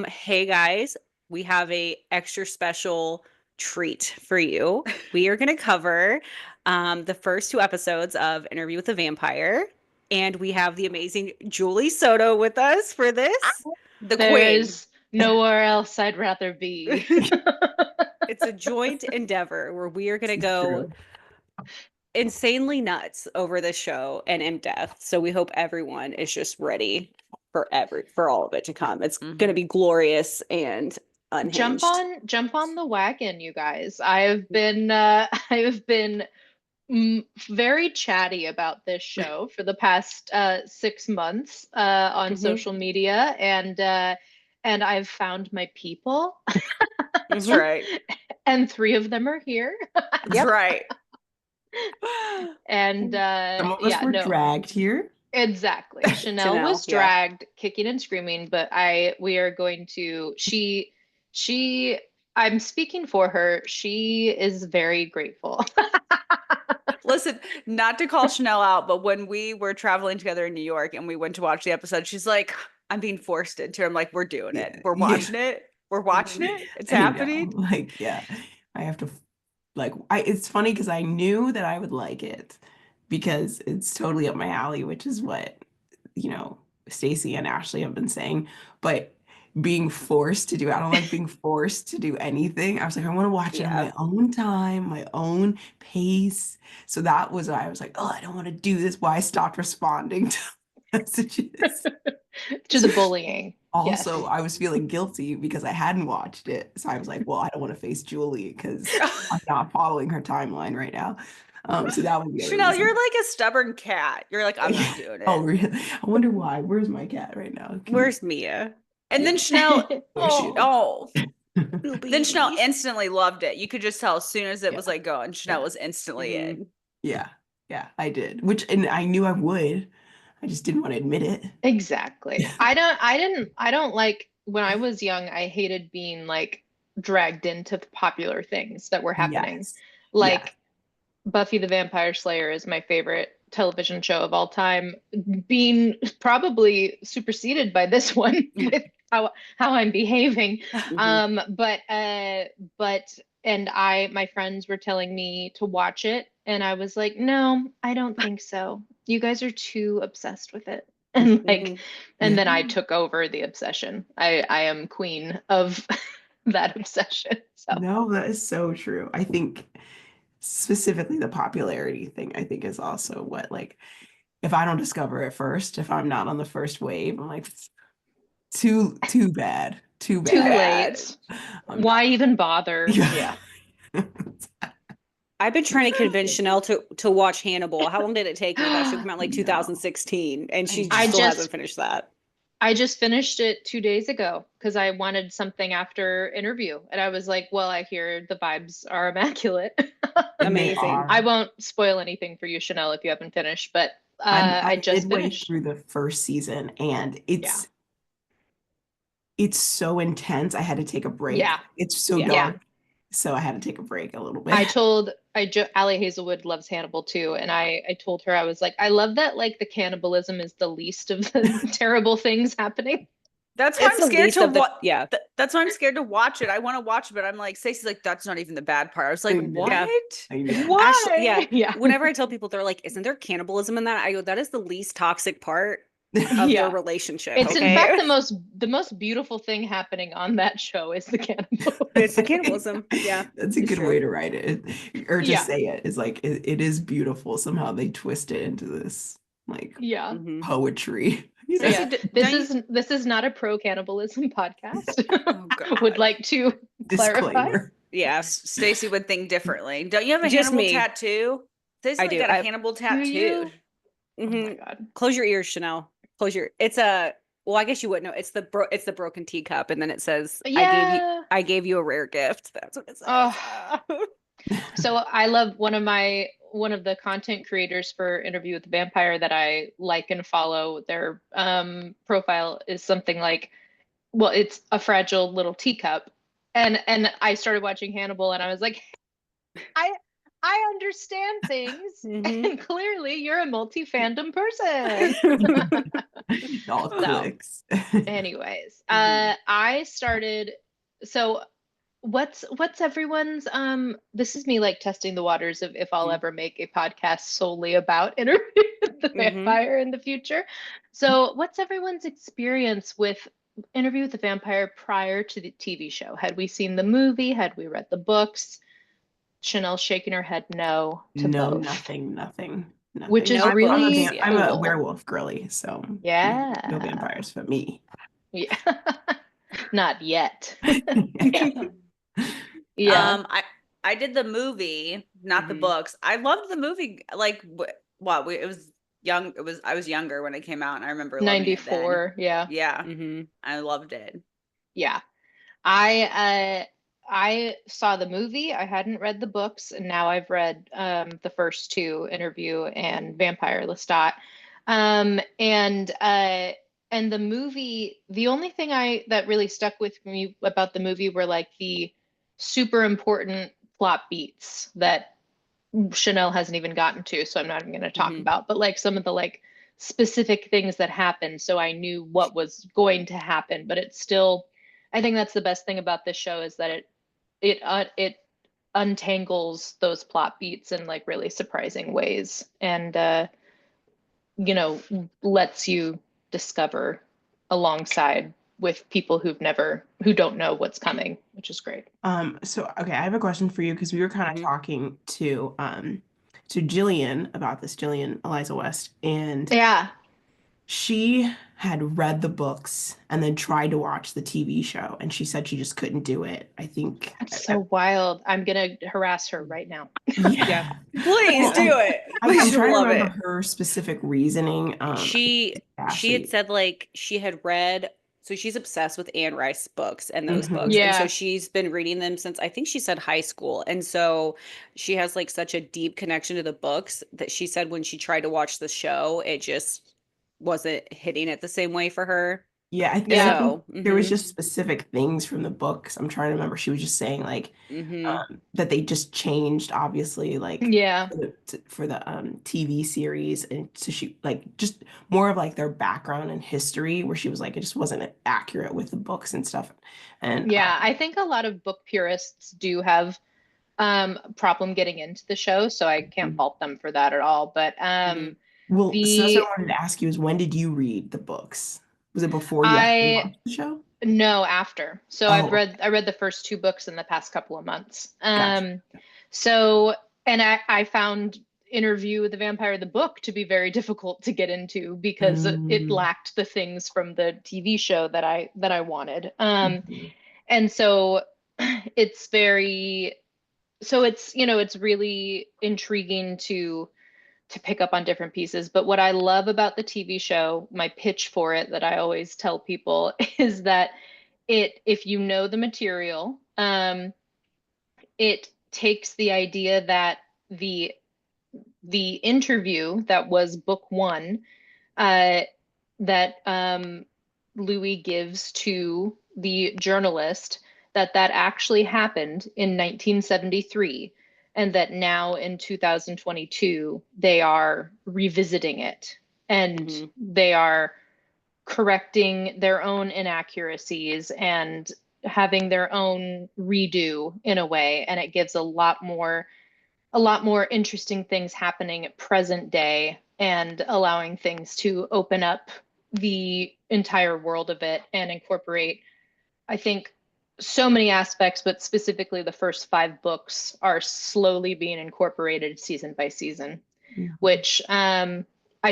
Hey guys, we have a extra special treat for you. We are going to cover the first two episodes of Interview with the Vampire, and we have the amazing Julie Soto with us for this, the There queen. is nowhere else I'd rather be. It's a joint endeavor where we are going to This is go true. insanely nuts over this show and in depth. So we hope everyone is just ready for all of it to come. It's going to be glorious and Jump unhinged. on jump on the wagon, you guys. I have been very chatty about this show for the past 6 months on Hmm. social media, and I've found my people, That's right. and three of them are here. That's Yep. right. And Some of us yeah, were no, dragged here. exactly. Chanel Chanel, was yeah. dragged kicking and screaming, but we are going to, she, I'm speaking for her. She is very grateful. Listen, not to call Chanel out, but when we were traveling together in New York and we went to watch the episode, she's like, I'm being forced into it. I'm like, we're doing it. Yeah, We're yeah. watching it. We're watching it. It's I know. happening. Like, yeah. I have to it's funny because I knew that I would like it because it's totally up my alley, which is what, you know, Stacey and Ashley have been saying. But being forced to do, I don't like being forced to do anything. I was like, I want to watch it on Yeah. my own time, my own pace. So that was why I was like, oh, I don't want to do this. Why I stopped responding to messages. To the bullying. Also, Yes. I was feeling guilty because I hadn't watched it. So I was like, well, I don't want to face Julie because I'm not following her timeline right now. So that was the other Chanel, you're reason. like a stubborn cat. You're like, I'm not doing Oh, it. really? I wonder why. Where's my cat right now? Can you? Where's Mia? And then Yeah. Chanel, There she is. oh, Little then Chanel baby. instantly loved it. You could just tell as soon as it Yeah. was like going, Chanel Yeah. was instantly Mhm. in. Yeah. Yeah. I did. And I knew I would. I just didn't want to admit it. Exactly. I don't like when I was young, I hated being like dragged into the popular things that were happening. Yes. Yes. Like Buffy the Vampire Slayer is my favorite television show of all time, being probably superseded by this one with how I'm behaving. Mhm. But and my friends were telling me to watch it, and I was like, no, I don't think so. You guys are too obsessed with it. And like, Mhm. and Yeah. then I took over the obsession. I am queen of that obsession. So No, that is so true. I think specifically the popularity thing, I think is also what like if I don't discover it first, if I'm not on the first wave, I'm like too bad. Too Too too bad. bad. late. I'm not. Why even bother? Yeah. Yeah. I've been trying to convince Chanel to watch Hannibal. How long did it take her? That should come out like No, 2016, and I she I still know. hasn't just finished that. I just finished it 2 days ago because I wanted something after interview. And I was like, well, I hear the vibes are immaculate. And they Amazing. I are. won't spoil anything for you, Chanel, if you haven't finished, but I I'm just midway finished. through the first season and Yeah. it's so intense. I had to take a break. Yeah. It's so Yeah. Yeah. dark. So I had to take a break a little bit. Allie Hazelwood loves Hannibal too. And I told her, I was like, I love that like the cannibalism is the least of the terrible things happening. That's why It's I'm the scared least to of the, what. yeah. That's why I'm scared to watch it. I want to watch it, but I'm like, Stacey's like, that's not even the bad part. I was I like, know. what? Yeah. I know. Ashley, yeah. Why? Yeah. Whenever I tell people, they're like, isn't there cannibalism in that? I go, that is the least toxic part of their Yeah. relationship. It's in fact Okay. the most beautiful thing happening on that show is the It's the cannibalism. cannibalism. Yeah, That's a it's good way true. to write it, or to Yeah. say it. Is like it is beautiful. Somehow they twist it into this like Yeah. Hmm. poetry. You know? Stacey, Yeah. don't you? This is not a pro cannibalism podcast. Oh Would God. like to clarify. Disclaimer. Yeah, Stacey would think differently. Don't you have a Just Hannibal me. tattoo? I Oh, Stacey do. got a Hannibal do you? tattoo. Oh Hmm. my God. Close your ears, Chanel. Close your. It's a. Well, I guess you wouldn't know. It's the broken teacup, and then it says, Yeah. I gave you a rare gift." That's what it says. Oh, so I love one of the content creators for Interview with the Vampire that I like and follow. Their profile is something like, well, it's a fragile little teacup. And I started watching Hannibal and I was like, I I understand things, Mhm. and clearly you're a multi-fandom person. It all So, clicks. anyways, Mhm. I started. So, what's everyone's? This is me like testing the waters of if I'll ever make a podcast solely about Interview with the Mhm. Vampire in the future. So, what's everyone's experience with Interview with the Vampire prior to the TV show? Had we seen the movie? Had we read the books? Chanel shaking her head no to No, both, nothing. which is No books, really I'm yeah. a cool. werewolf girly, so no Yeah. vampires for me. Yeah. Not yet. Yeah. I did the movie, not the Mhm. books. I loved the movie. Like what? It was young. It was I was younger when it came out, and I remember loving it then. 94. Yeah. Yeah, Mhm. I loved it. Yeah. I saw the movie. I hadn't read the books, and now I've read the first two, Interview and Vampire Lestat. And the movie, the only thing I that really stuck with me about the movie were like the super important plot beats that Chanel hasn't even gotten to, so I'm not even going to talk Mhm. about, but like some of the like specific things that happened, so I knew what was going to happen. But it's still, I think that's the best thing about this show is that it untangles those plot beats in like really surprising ways, and you know, lets you discover alongside with people who don't know what's coming, which is great. So okay, I have a question for you because we were kind of Mhm. talking to Jillian about this, Jillian Eliza West, and Yeah. she had read the books and then tried to watch the TV show, and she said she just couldn't do it. I think, That's so wild. I'm gonna harass her right now. Yeah. yeah. Please Well, do it. I'm Please trying to love remember it. her specific reasoning. She had Ashley. said like she had read, so she's obsessed with Anne Rice books and those books. Mhm. And so Yeah. she's been reading them since I think she said high school. And so she has like such a deep connection to the books that she said when she tried to watch the show, it just wasn't hitting it the same way for her. Yeah, and I Yeah. think So, there was just specific things from the books. I'm trying to remember. She was just saying like mhm. that they just changed, obviously, like Yeah. for the TV series, and so she like just more of like their background and history, where she was like it just wasn't accurate with the books and stuff. And Yeah. I think a lot of book purists do have problem getting into the show, so I can't fault them for that at all. But Mhm. well, so that's what the I wanted to ask you is when did you read the books? Was it before you actually I watched the show? no after. So Oh, I read the first two books in the past couple of months. gotcha. So and I found Interview with the Vampire the book to be very difficult to get into because it Mm, lacked the things from the TV show that I wanted. mhm. And so it's very so it's it's really intriguing to pick up on different pieces. But what I love about the TV show, my pitch for it that I always tell people is that if you know the material, it takes the idea that the the interview that was book one, uh, that Louis gives to the journalist, that actually happened in 1973, and that now in 2022 they are revisiting it, and Mhm. they are correcting their own inaccuracies and having their own redo in a way, and it gives a lot more interesting things happening at present day and allowing things to open up the entire world of it and incorporate, I think, so many aspects, but specifically the first five books are slowly being incorporated season by season, Mhm. which I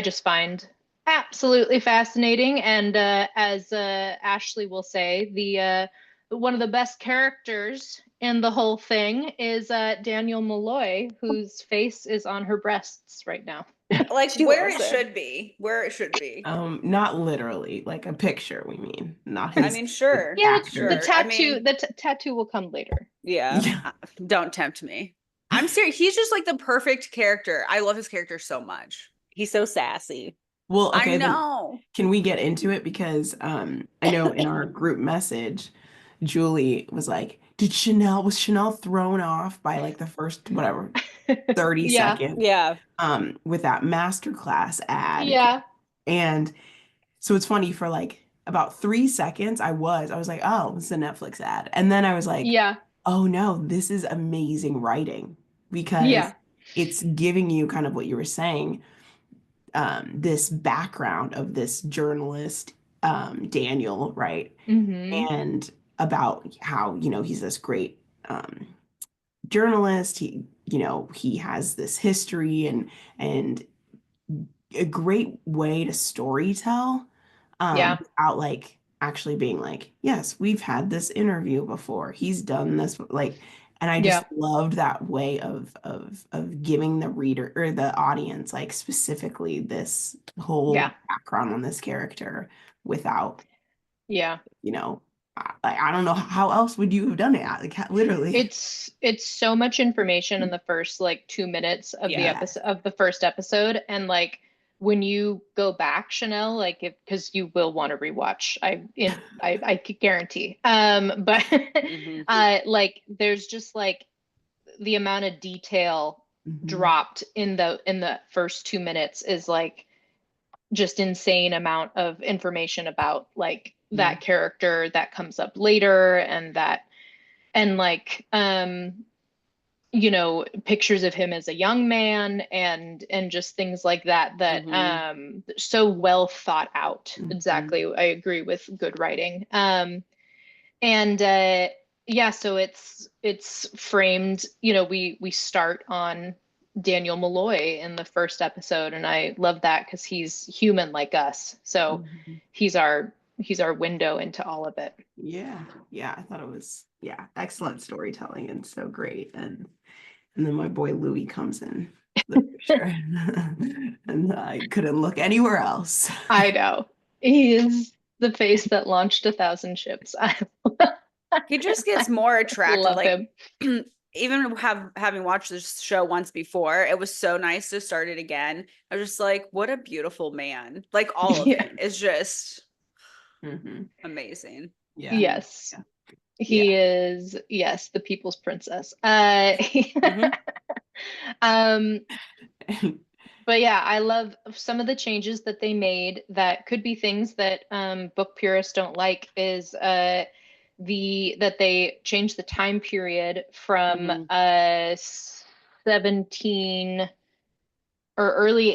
just find absolutely fascinating. And as Ashley will say, the one of the best characters in the whole thing is Daniel Malloy, whose face is on her breasts right now. Like She where loves it it. should be. Where it should be. Not literally, like a picture, we mean, not I his mean, his sure. Yeah, the actor. Sure. I tattoo, mean, tattoo will come later. yeah. Yeah. Don't tempt me. I'm serious. He's just like the perfect character. I love his character so much. He's so sassy. Well, I okay, then know. can we get into it? Because I know in our group message, Julie was like, was Chanel thrown off by like the first, whatever, 30 Yeah. seconds Yeah. with that masterclass ad. Yeah. And so it's funny for like about 3 seconds, I was like, oh, it's a Netflix ad. And then I was like, Yeah. oh no, this is amazing writing because Yeah. it's giving you kind of what you were saying, this background of this journalist, Daniel, right? Mm-hmm. And about how, he's this great journalist. He has this history and a great way to story tell, Yeah. without like actually being like, yes, we've had this interview before. He's done this, like, and I just Yeah. loved that way of giving the reader or the audience like specifically this Yeah. whole background on this character without, Yeah. you know, I don't know how else would you have done it, like literally. It's so much information in the first like 2 minutes of the Yeah. episode of the first episode. And like when you go back, Chanel, like if because you will want to rewatch. I could guarantee. But Hmm. like there's just like the amount of detail Mhm. dropped in the first 2 minutes is like just insane amount of information about like Yeah. that character that comes up later and that and like pictures of him as a young man and just things like that that Hmm. so well thought out. Mhm. Exactly. I agree with good writing. And yeah, so it's framed, we start on Daniel Malloy in the first episode, and I love that because he's human like us. So Mhm. he's our window into all of it. Yeah, yeah, I thought it was, yeah, excellent storytelling and so great. And then my boy Louis comes in the picture, and I couldn't look anywhere else. I know. He is the face that launched 1,000 ships. He just gets I more attractive. love Like him. even having watched this show once before, it was so nice to start it again. I was just like, what a beautiful man. Like all of Yeah. him is just Hmm. amazing. Yeah, Yes. yeah, He is, yes, the people's princess. Hmm. Um, yeah. but yeah, I love some of the changes that they made that could be things that book purists don't like is the that they changed the time period from Hmm. 17 or early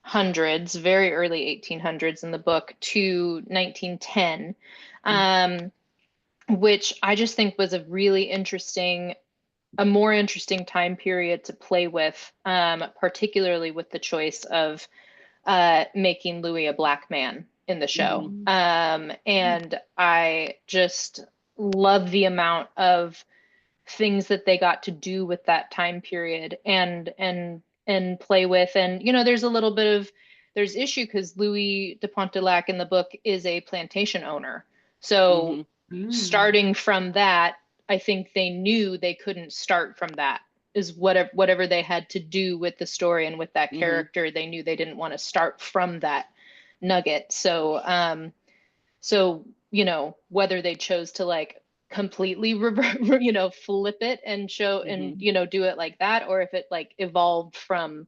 1800s, very early 1800s in the book to 1910. Um, which I just think was a more interesting time period to play with, particularly with the choice of making Louis a black man in the show. Hmm. And I just love the amount of things that they got to do with that time period and play with. And there's a little bit of there's issue because Louis de Pontelac in the book is a plantation owner. So Hmm. Mm. starting from that, I think they knew they couldn't start from that. Is whatever they had to do with the story and with that Hmm. character, they knew they didn't want to start from that nugget. So whether they chose to like completely flip it and show and Hmm. do it like that, or if it like evolved from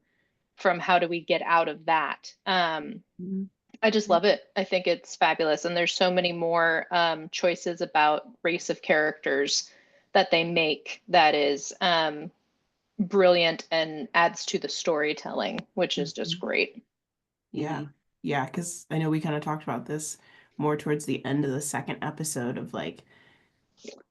how do we get out of that. Mhm. I just love it. I think it's fabulous. And there's so many more choices about race of characters that they make that is brilliant and adds to the storytelling, which is just Mhm. great. Yeah, yeah, because I know we kind of talked about this more towards the end of the second episode of like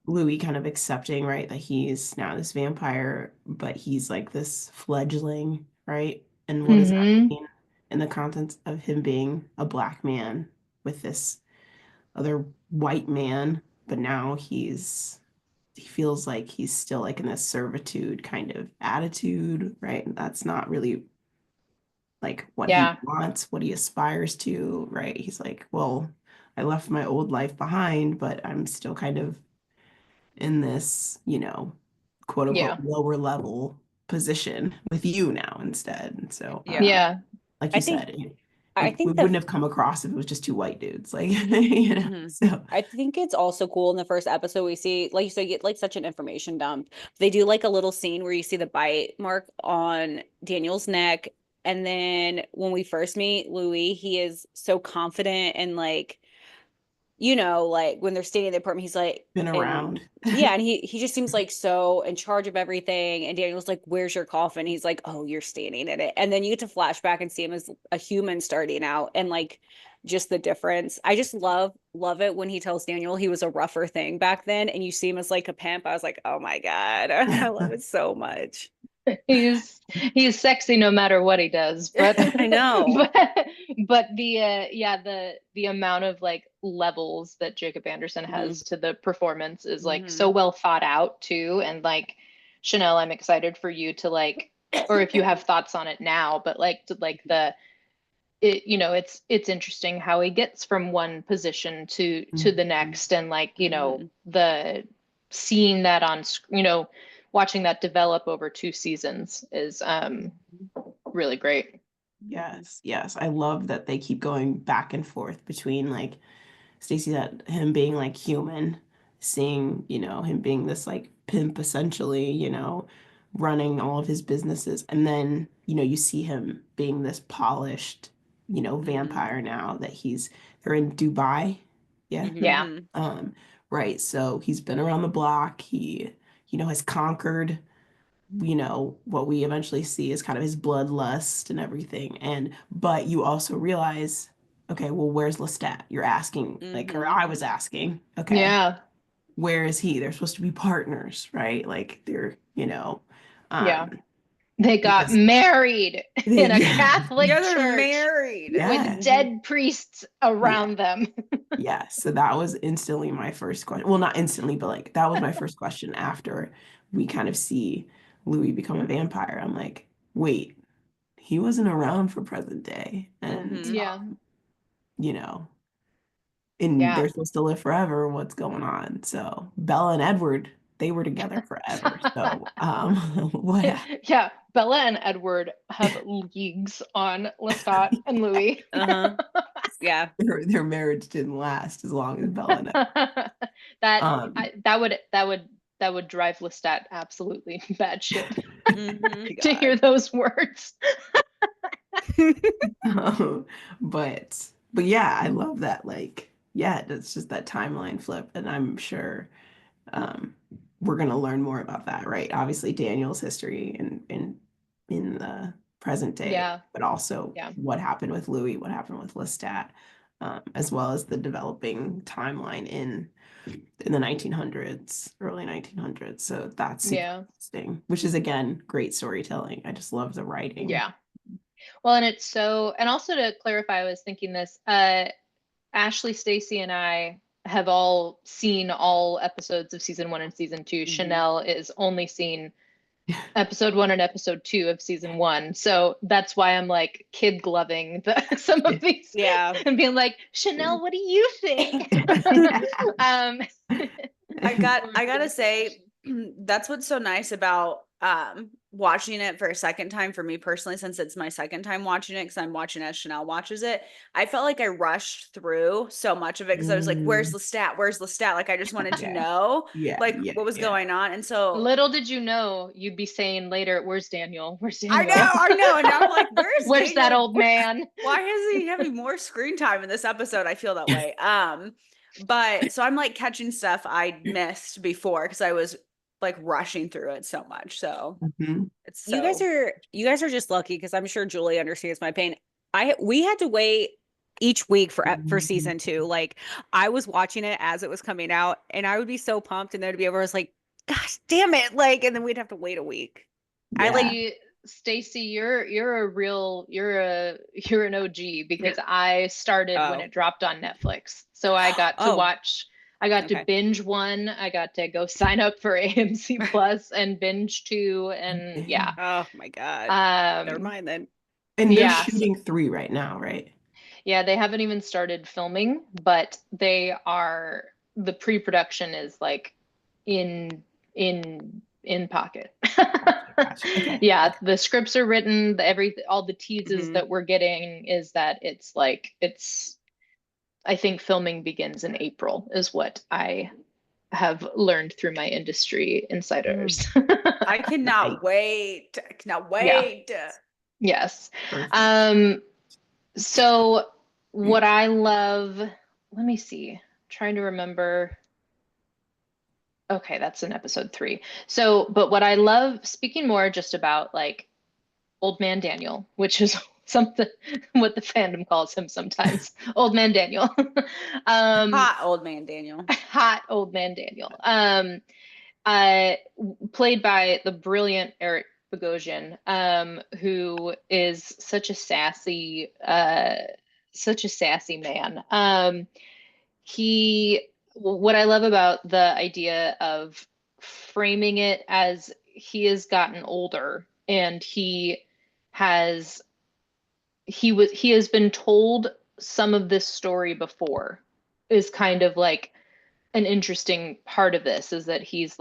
Louis kind of accepting, right, that he's now this vampire, but he's like this fledgling, right? And what does that Hmm. mean in the context of him being a black man with this other white man, but now he feels like he's still like in this servitude kind of attitude, right? And that's not really like what he Yeah. wants, what he aspires to, right? He's like, well, I left my old life behind, but I'm still kind of in this, quote unquote Yeah. lower level position with you now instead. And so, Yeah. Yeah. like I you think said, I we think wouldn't have come across if it was just two white dudes, like you know. Mhm. So I think it's also cool in the first episode we see, like you said, you get like such an information dump. They do like a little scene where you see the bite mark on Daniel's neck. And then when we first meet Louis, he is so confident and like, like when they're staying in the apartment, he's like, been and around. yeah, and he just seems like so in charge of everything. And Daniel's like, "Where's your coffin?" He's like, "Oh, you're standing in it." And then you get to flashback and see him as a human starting out, and like just the difference. I just love it when he tells Daniel he was a rougher thing back then, and you see him as like a pimp. I was like, "Oh my God, I love it so much." He's sexy no matter what he does, but I know. but the amount of like levels that Jacob Anderson Mhm. has to the performance is like so Mhm. well thought out too. And like Chanel, I'm excited for you to like, or if you have thoughts on it now, but like to like it's interesting how he gets from one position to the Mhm. next, and like Mhm. the seeing that watching that develop over two seasons is really great. Yes, yes. I love that they keep going back and forth between like Stacey, that him being like human, seeing, him being this like pimp essentially, running all of his businesses. And then, you see him being this polished, Mhm. vampire now that they're in Dubai. Yeah. Yeah. Mhm. Right. So he's been around the block. He, has conquered, what we eventually see is kind of his bloodlust and everything. But you also realize, okay, well, where's Lestat? You're asking, like, or Mhm. I was asking, okay, Yeah. where is he? They're supposed to be partners, right? Like they're, Yeah. um, They got because married in a yeah, Yeah, Catholic they're church married. with yeah, Mhm. dead priests yeah, around them. yeah. So that was instantly my first question. Well, not instantly, but like that was my first question after we kind of see Louis become a vampire. I'm like, wait, he wasn't around for present day. And, Mhm. Yeah. you know, and Yeah. they're supposed to live forever. What's going on? So Bella and Edward, they were together forever. So, what happened? Yeah, Bella and Edward have leagues on Lestat and Louis. Uh-huh. Yeah. Their marriage didn't last as long as Bella and Edward. that Um, that would drive Lestat absolutely bad shit Mhm. to hear God. those words. But yeah, I love that. Like, yeah, it's just that timeline flip, and I'm sure um, we're gonna learn more about that, right? Obviously, Daniel's history in the present day, Yeah, but also yeah, what happened with Louis, what happened with Lestat, as well as the developing timeline in the 1900s, early 1900s. So that's super yeah, interesting, which is again great storytelling. I just love the writing. yeah. Well, and it's so, and also to clarify, I was thinking this, Ashley, Stacy, and I have all seen all episodes of season one and season two. Mhm. Chanel is only seen episode one and episode two of season one. So that's why I'm like kid gloving some of these Yeah. and being like, Chanel, what do you think? um, I going through gotta the say, selection. that's what's so nice about watching it for a second time for me personally, since it's my second time watching it because I'm watching as Chanel watches it. I felt like I rushed through so much of it because I was like, where's Mm, Lestat? Where's Lestat? Like I just wanted to yeah, know yeah, like yeah, what was yeah. going on. And so Little did you know you'd be saying later, where's Daniel? Where's I know, Daniel? I know. And now I'm like, where's Where's that Daniel? old man? Why is he having more screen time in this episode? I feel that way. But so I'm like catching stuff I missed before because I was like rushing through it so much. So Mhm. it's you guys are just lucky because I'm sure Julie understands my pain. We had to wait each week for Mhm. season two. Like I was watching it as it was coming out, and I would be so pumped, and then it'd be over. I was like, gosh, damn it! Like, and then we'd have to wait a week. I like, Yeah. See, Stacy, you're an OG because I started when oh, it dropped on Netflix. So oh, I got to okay. binge one, I got to go sign up for AMC Plus and binge two, and yeah. Damn. Oh my God. Never Um mind then. And they're yeah, shooting three right now, right? yeah, they haven't even started filming, but the pre-production is like in in in pocket. Gotcha. Okay. Yeah, the scripts are written, all the teases Mhm. that we're getting is that I think filming begins in April is what I have learned through my industry insiders. I cannot wait. I cannot Yeah, wait. yes. Perfect. So what I love, let me see, trying to remember. Okay, that's in episode 3. So, but what I love, speaking more just about like Old Man Daniel, which is something what the fandom calls him sometimes, Old Man Daniel. Hot old man Daniel. Hot Old Man Daniel. Uh, Played by the brilliant Eric Bogosian, who is such a sassy man. What I love about the idea of framing it as he has gotten older and has he has been told some of this story before is kind of like an interesting part of this is that he's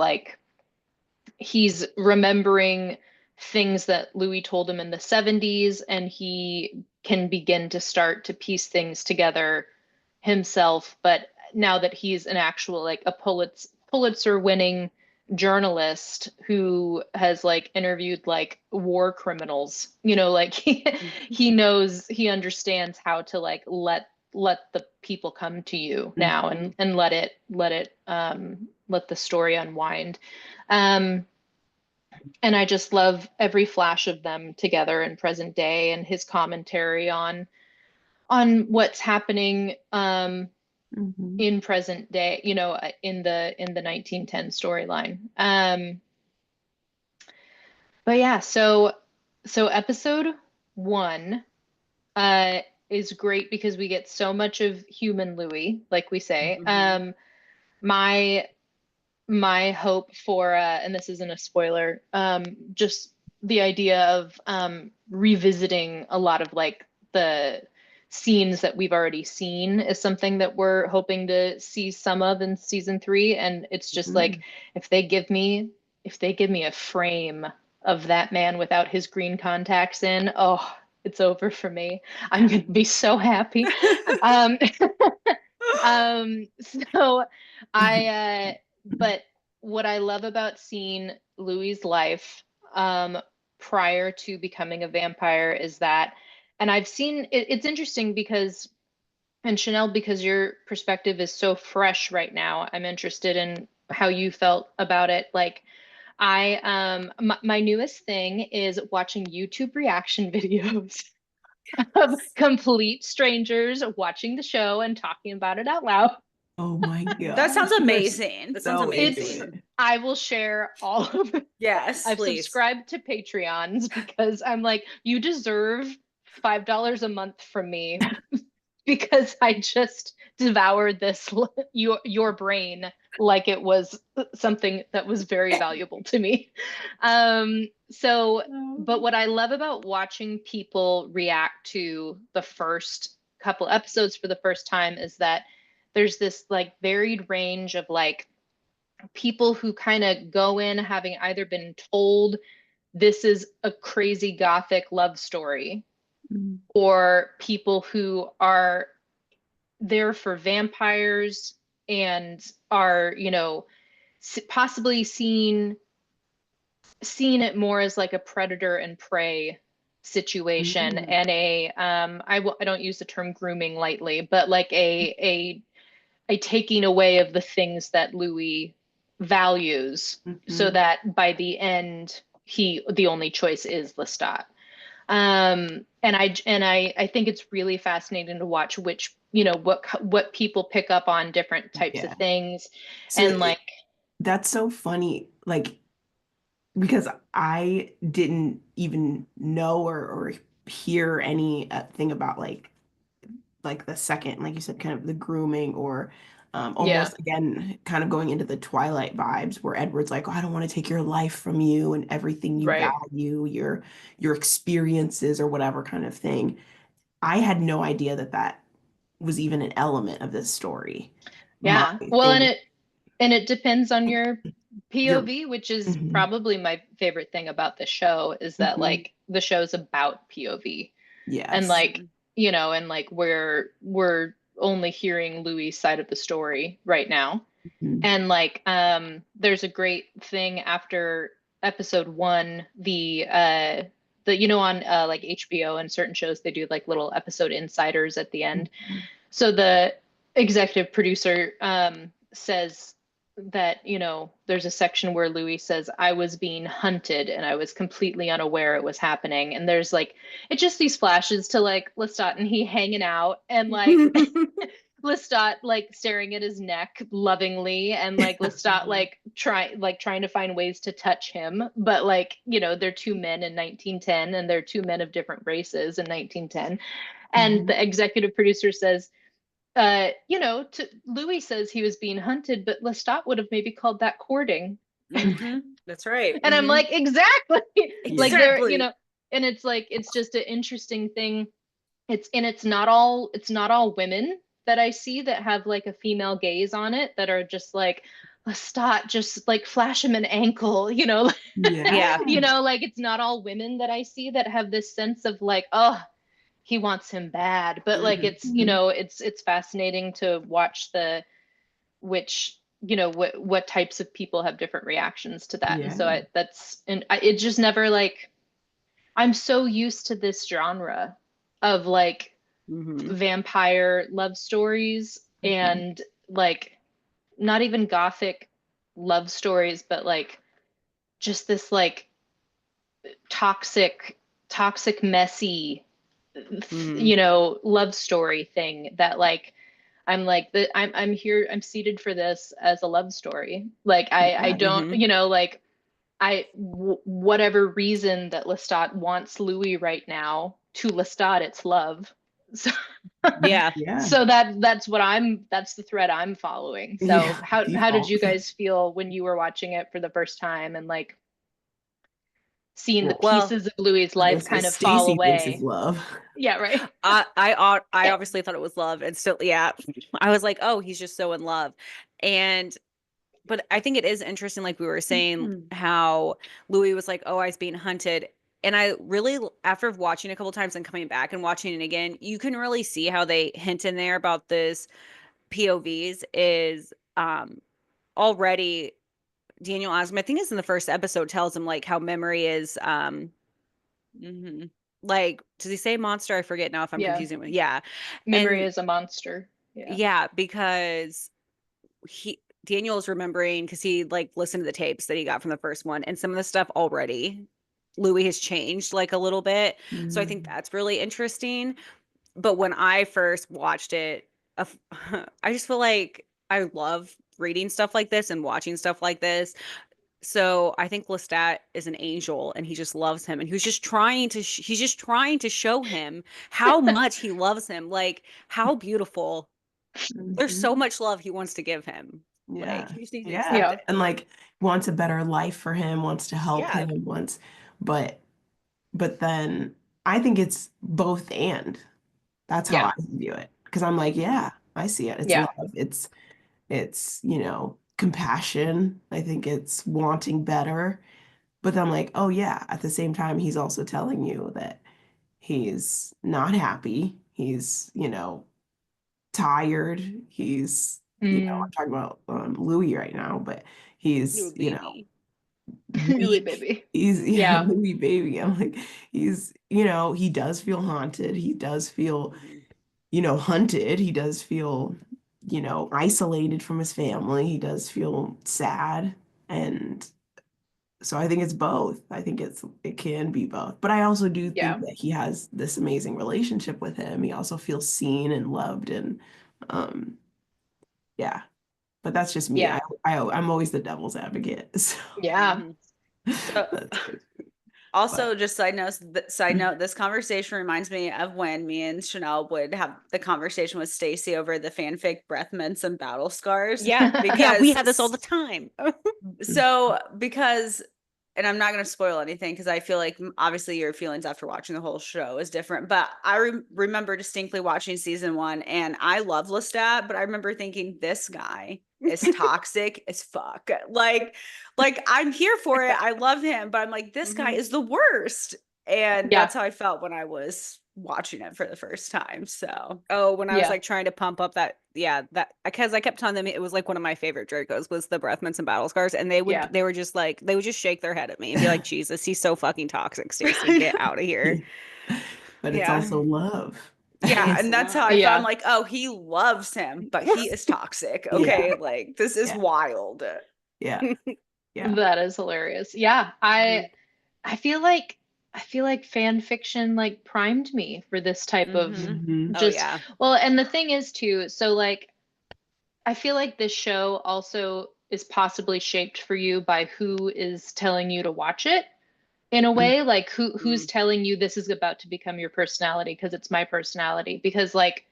remembering things that Louis told him in the 70s, and he can begin to start to piece things together himself. But now that he's an actual like a Pulitzer winning journalist who has like interviewed like war criminals, like he understands how to like let the people come to you now Mhm. and let the story unwind. um and I just love every flash of them together in present day and his commentary on what's happening Mhm. in present day, in the 1910 storyline. But yeah, so episode 1 uh is great because we get so much of human Louis, like we say. Mhm. My my hope for and this isn't a spoiler, just the idea of revisiting a lot of like the scenes that we've already seen is something that we're hoping to see some of in season 3. And it's just like Mhm. if they give me a frame of that man without his green contacts in, oh, it's over for me. I'm gonna be so happy. um so but what I love about seeing Louis's life prior to becoming a vampire is that, and I've seen it's interesting because, and Chanel, because your perspective is so fresh right now, I'm interested in how you felt about it. Like, my newest thing is watching YouTube reaction videos of complete strangers watching the show and talking about it out loud. Oh my That sounds gosh, you are amazing. That sounds so into amazing. it. I will share all of it. Yes, I've please. subscribed to Patreons because I'm like, you deserve $5 a month from me because I just devoured this your brain like it was something that was very valuable to me. So, but what I love about watching people react to the first couple episodes for the first time is that there's this like varied range of like people who kind of go in having either been told this is a crazy gothic love story, Mhm. or people who are there for vampires and are, possibly seeing it more as like a predator and prey situation, Mhm. and I don't use the term grooming lightly, but like a taking away of the things that Louis values, so Mhm. that by the end the only choice is Lestat. And I think it's really fascinating to watch which, what people pick up on different types of Yeah. things. So And like, that's so funny, like because I didn't even know or hear any thing about like the second, like you said, kind of the grooming or yeah, almost again kind of going into the Twilight vibes where Edward's like, oh, I don't want to take your life from you and everything you right. value, your experiences or whatever kind of thing. I had no idea that that was even an element of this story. My Yeah. Well, thing and was, And it depends on your POV, which is Mhm. probably my favorite thing about the show is that Mhm. like the show's about POV. And Yes. like, you know, and like we're only hearing Louis' side of the story right now. Mhm. And like there's a great thing after episode 1, the you know on like HBO and certain shows they do like little episode insiders at the end. Mhm. So the executive producer says that, you know, there's a section where Louis says, I was being hunted and I was completely unaware it was happening. And there's like, it's just these flashes to like Lestat and he hanging out and like Lestat like staring at his neck lovingly and like Lestat like trying to find ways to touch him. But like, you know, they're two men in 1910 and they're two men of different races in 1910. And Mhm. the executive producer says, you know, Louis says he was being hunted, but Lestat would have maybe called that courting. Hmm. That's right. And I'm Mhm. like, exactly. Like Yeah. they're, you Exactly. know, and it's like it's just an interesting thing. It's not all women that I see that have like a female gaze on it that are just like, Lestat, just like flash him an ankle, you know, Yeah. you Yeah. know, like it's not all women that I see that have this sense of like, oh, he wants him bad. But like Hmm. it's, you Mhm. know, it's fascinating to watch the which, you know, what types of people have different reactions to that. And Yeah. so it just never like I'm so used to this genre of like Hmm. vampire love stories Mhm. and like not even gothic love stories, but like just this like toxic messy Hmm. you know love story thing that like I'm like I'm here, I'm seated for this as a love story. Like I Yeah. don't, Hmm. you know, like whatever reason that Lestat wants Louis right now, to Lestat it's love. So Yeah. Yeah. so that's the thread I'm following. So Yeah. how did Default. you guys feel when you were watching it for the first time and like seeing the Well, Well, pieces of Louis's I was gonna life say kind of fall Stacy thinks it's away? love. Yeah, right. I obviously thought it was love, and still, yeah, I was like, oh, he's just so in love, and but I think it is interesting, like we were saying, how Louis was like, oh, I was being hunted. And I really, after watching a couple times and coming back and watching it again, you can really see how they hint in there about this POVs is already Daniel Osmond, I think it's in the first episode, tells him like how memory is mhm. Like, does he say monster? I forget now if I'm Yeah. confusing. Yeah. Memory And is a monster. Yeah. yeah, because he Daniel is remembering because he like listened to the tapes that he got from the first one, and some of the stuff already Louis has changed like a little bit. So I think Mhm. that's really interesting. But when I first watched it, uh, I just feel like I love reading stuff like this and watching stuff like this. So I think Lestat is an angel and he just loves him and he's just trying to show him how much he loves him. Like how beautiful. There's Mhm. so much love he wants to give him. Like Yeah. he just needs to Yeah. accept Yeah. it. And like wants a better life for him, wants to help Yeah. him, wants, but then I think it's both and. That's how Yeah. I view it. Because I'm like, Hmm. yeah, I see it. It's Yeah. love. It's, compassion. I think it's wanting better. But I'm like, oh yeah, at the same time, he's also telling you that he's not happy. He's, tired. He's, I'm Mm. talking about Louis right now, but New he's, baby. Louis weak. baby. He's, Yeah. Louis baby. I'm like, he's, he does feel haunted. He does feel, Mhm. hunted. He does feel, isolated from his family. He does feel sad. And so I think it's both. I think it can be both. But I also do think Yeah. that he has this amazing relationship with him. He also feels seen and loved and um yeah. But that's just me. Yeah. I'm always the devil's advocate. So Yeah. Mhm. So that's good. But also just side note, this conversation reminds me of when me and Chanel would have the conversation with Stacy over the fanfic breath mints and battle scars. Yeah. Yeah, we have this all the time. So because and I'm not going to spoil anything because I feel like obviously your feelings after watching the whole show is different. But I remember distinctly watching season 1 and I love Lestat, but I remember thinking this guy is toxic as fuck. Like I'm here for it. I love him, but I'm like, this guy is the worst. And Yeah. that's how I felt when I was watching it for the first time. So, when I was like trying to pump up that because I kept telling them it was like one of my favorite Dracos was the Breath Mints and Battle Scars, and they would just shake their head at me and be like, Jesus, he's so fucking toxic, Stacey, get out of here. But it's also love. Yeah, It's and that's how love. I felt. I'm like, oh, he loves him, but he is toxic. Okay, Yeah. like this is wild. Yeah. Yeah. That is hilarious. Yeah, I feel like fan fiction like primed me for this type of Mhm. Oh just yeah. well, and the thing is too, so like I feel like this show also is possibly shaped for you by who is telling you to watch it in a way, like who's telling you this is about to become your personality, because it's my personality. Because like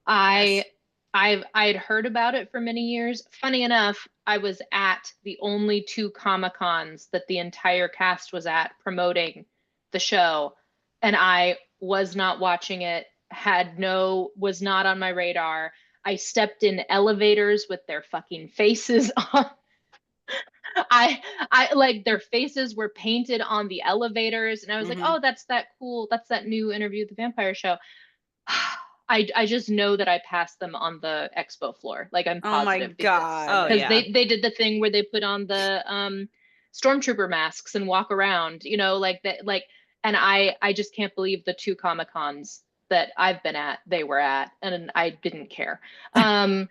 I I'd heard about it for many years. Funny enough, I was at the only two Comic Cons that the entire cast was at promoting the show, and I was not watching it, was not on my radar. I stepped in elevators with their fucking faces on. I like their faces were painted on the elevators, and I was like, oh, that's that cool. That's that new Interview with the Vampire show. I just know that I passed them on the expo floor. Like I'm Oh my positive God. because they did the thing where they put on the stormtrooper masks and walk around, you know, like that, like, and I just can't believe the two Comic Cons that I've been at, they were at, and I didn't care. And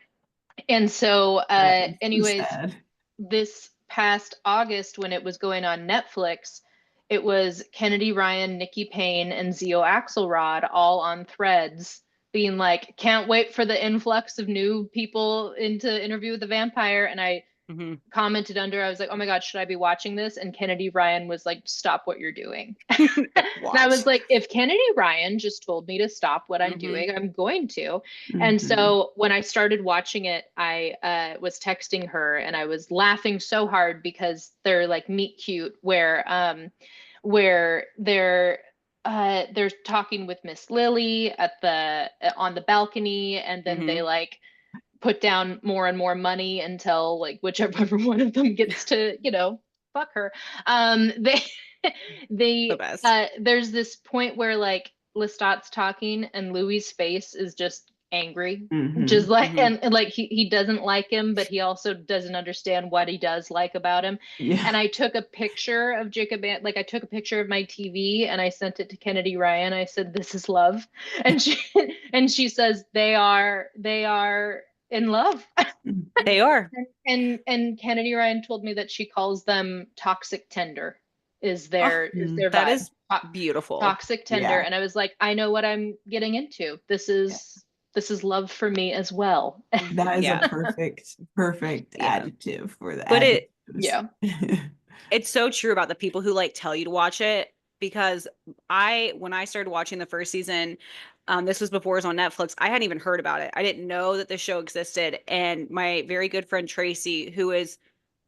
so That is so anyways, sad. this past August when it was going on Netflix, it was Kennedy Ryan, Nikki Payne, and Zio Axelrod all on Threads being like, can't wait for the influx of new people into Interview with the Vampire. And I commented under, I was like, oh my God, should I be watching this? And Kennedy Ryan was like, stop what you're doing. And I was like, if Kennedy Ryan just told me to stop what I'm doing, I'm going to. And so when I started watching it, I was texting her and I was laughing so hard because they're like meet cute where they're talking with Miss Lily on the balcony, and then they like put down more and more money until like whichever one of them gets to, you know, fuck her. They The best. there's this point where like Lestat's talking and Louis's face is just angry. Just like and like he doesn't like him, but he also doesn't understand what he does like about him. Yeah. And I took a picture of like I took a picture of my TV and I sent it to Kennedy Ryan. I said, "This is love," and she says, "They are in love." They are. And Kennedy Ryan told me that she calls them toxic tender is their That vibe. is beautiful. Toxic tender. And I was like, I know what I'm getting into. This is love for me as well. That is a perfect adjective for the But it's so true about the people who like tell you to watch it, because when I started watching the first season, this was before it was on Netflix, I hadn't even heard about it. I didn't know that the show existed. And my very good friend Tracy, who is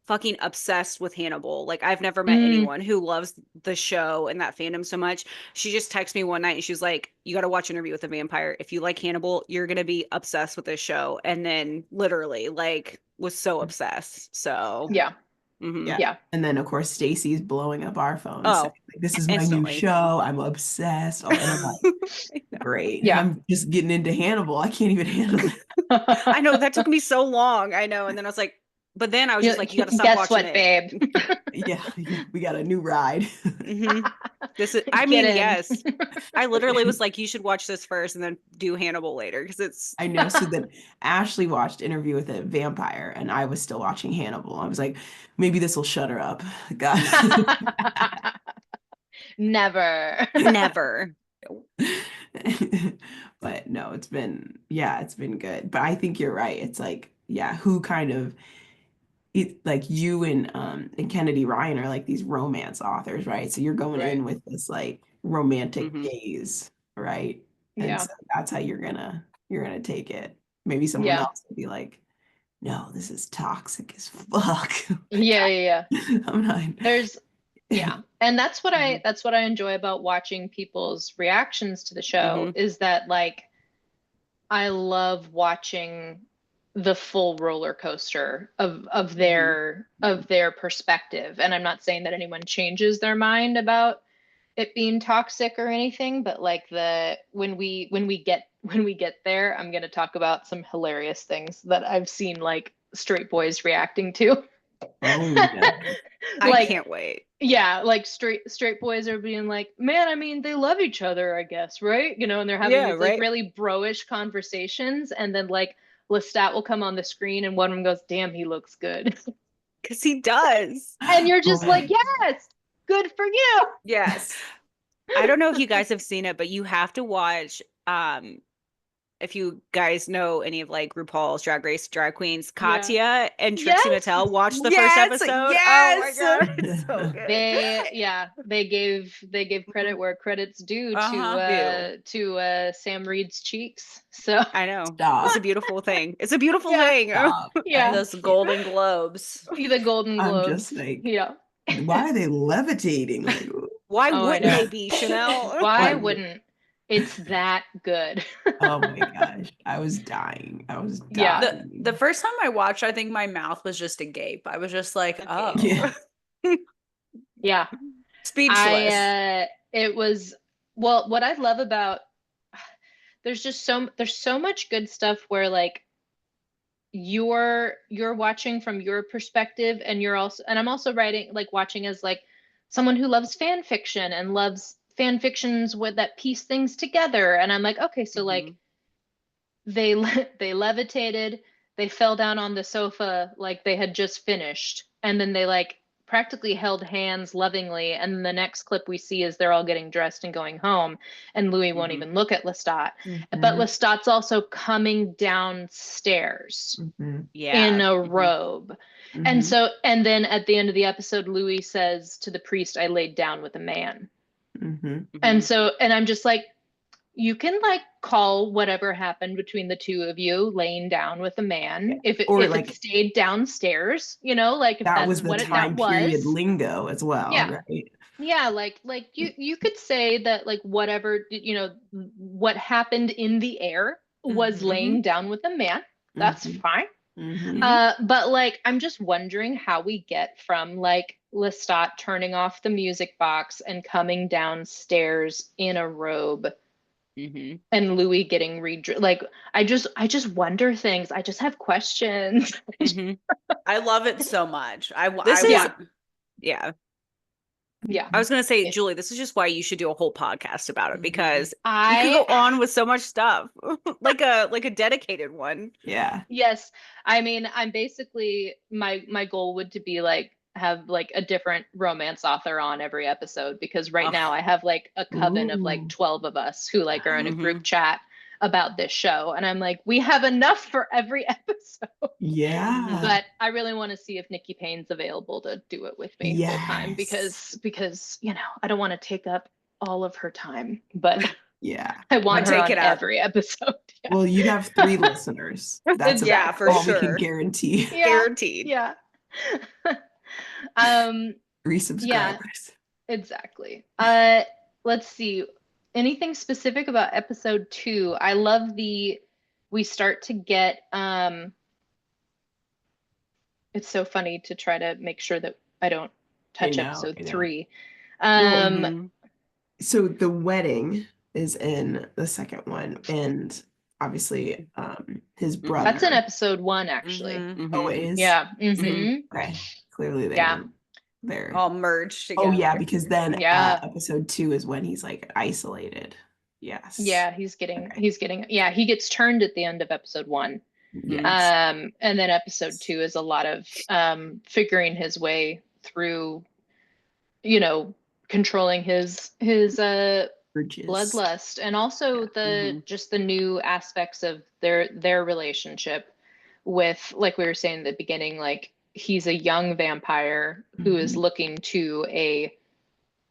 fucking obsessed with Hannibal, like I've never met anyone who loves the show and that fandom so much. She just texted me one night and she was like, you got to watch Interview with the Vampire. If you like Hannibal, you're going to be obsessed with this show. And then literally like was so obsessed. So yeah. And then of course Stacy's blowing up our phones. Oh, saying, like, this is my instantly. new show. I'm obsessed. Oh, and I'm like, great. Yeah. I'm just getting into Hannibal. I can't even handle it. I know, that took me so long. I know. And then I was like, but then I was just like, you got to stop watching it. Babe? Yeah, we got a new ride. This is, I mean, yes. I literally was like, you should watch this first and then do Hannibal later, because it's. I know. So then Ashley watched Interview with a Vampire, and I was still watching Hannibal. I was like, maybe this will shut her up. God. Never. But no, it's been good. But I think you're right. It's like, who kind of like you and Kennedy Ryan are like these romance authors, right? So you're going in with this like romantic gaze, right? And so that's how you're gonna take it. Maybe someone else would be like, no, this is toxic as fuck. Yeah. I'm not. There's and that's what I enjoy about watching people's reactions to the show is that like I love watching the full roller coaster of their perspective. And I'm not saying that anyone changes their mind about it being toxic or anything, but like when we get there, I'm going to talk about some hilarious things that I've seen like straight boys reacting to. Oh no. I Like, can't wait. yeah, like straight boys are being like, man, I mean, they love each other, I guess, right? You know, and they're having Yeah, these like right. really bro-ish conversations, and then like Lestat will come on the screen and one of them goes, damn, he looks good. Because he does. And you're just Oh, like, yes, good for you. Yes. I don't know if you guys have seen it, but you have to watch if you guys know any of like RuPaul's Drag Race drag queens, Yeah. Katya and Trixie Yes. Mattel, watch the first episode. Oh my yes. god, it's so good. They gave credit where credit's due Uh-huh. to Sam Reed's cheeks. So I know. It's Stop. a beautiful thing. It's a beautiful yeah, thing. Stop. yeah. Those Golden Globes. The Golden I'm Globes. just like, Yeah. why are they levitating? Like, Why Oh, I wouldn't know. they be, Chanel? Why like, wouldn't? It's that good. oh my gosh. I was dying. I was Yeah. dying. The first time I watched, I think my mouth was just agape. I was just like, Okay. oh, Yeah. Yeah. speechless. It was, well, what I love about, there's so much good stuff where like you're watching from your perspective, and I'm also writing, like watching as like someone who loves fan fiction and loves fan fictions with that piece things together. And I'm like, okay, so like they they levitated, they fell down on the sofa like they had just finished, and then they like practically held hands lovingly, and then the next clip we see is they're all getting dressed and going home, and Louis won't even look at Lestat. But Lestat's also coming downstairs Yeah. in a robe. And so, and then at the end of the episode, Louis says to the priest, I laid down with a man. And so, and I'm just like, you can like call whatever happened between the two of you laying down with a man, if like, it stayed downstairs, you know, like if that that's was the what time that period was. lingo as well, Yeah. right? Yeah, like you could say that like whatever, you know, what happened in the air was laying down with a man. That's fine. But like I'm just wondering how we get from like Lestat turning off the music box and coming downstairs in a robe, and Louis getting like I just wonder things. I just have questions. I love it so much. This I is want, yeah. Yeah. I was gonna say, Julie, this is just why you should do a whole podcast about it, because you I could go on with so much stuff. like a dedicated one. Yeah. Yes. I mean, I'm basically my goal would to be like have like a different romance author on every episode, because right now I have like a coven of like 12 of us who like are in a group chat about this show, and I'm like, we have enough for every episode. Yeah. But I really want to see if Nikki Payne's available to do it with me full time, because you know, I don't want to take up all of her time, but yeah, I want her take on it up. every episode. Yeah. well, you have 3 listeners. That's Yeah, about for all we can sure. guarantee. Yeah. Guaranteed. Yeah. 3 subscribers. Exactly. Let's see. Anything specific about episode 2? I love we start to get it's so funny to try to make sure that I don't touch episode 3. So the wedding is in the second one, and obviously his brother. That's in episode 1 actually. Oh, it is? Yeah. Okay. Clearly they're all merged together. Oh yeah, because then Yeah. episode 2 is when he's like isolated. Yes. Yeah, he gets turned at the end of episode 1. Yes. And then episode 2 is a lot of figuring his way through, you know, controlling his bloodlust, and also just the new aspects of their relationship with, like we were saying at the beginning, like he's a young vampire who is looking to a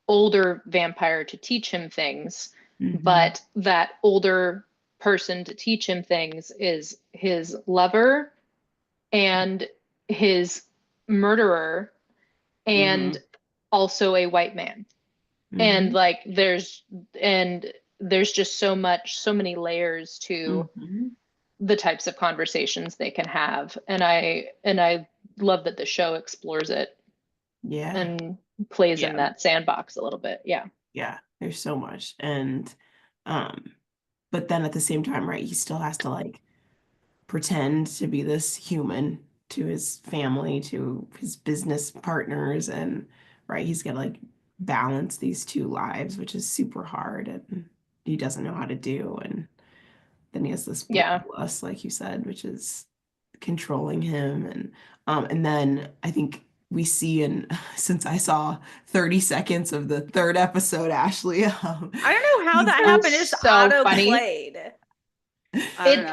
older vampire to teach him things, but that older person to teach him things is his lover and his murderer, and also a white man. And like there's just so many layers to the types of conversations they can have. And I love that the show explores it Yeah. and plays in Yeah. that sandbox a little bit. Yeah. Yeah. There's so much. And but then at the same time, right, he still has to like pretend to be this human to his family, to his business partners, and right, he's got to like balance these two lives, which is super hard and he doesn't know how to do. And then he has this Yeah. bloodlust, like you said, which is controlling him. And then I think we see in since I saw 30 seconds of the third episode, Ashley, I don't know how that It happened. was It just so auto funny. played. I don't It know.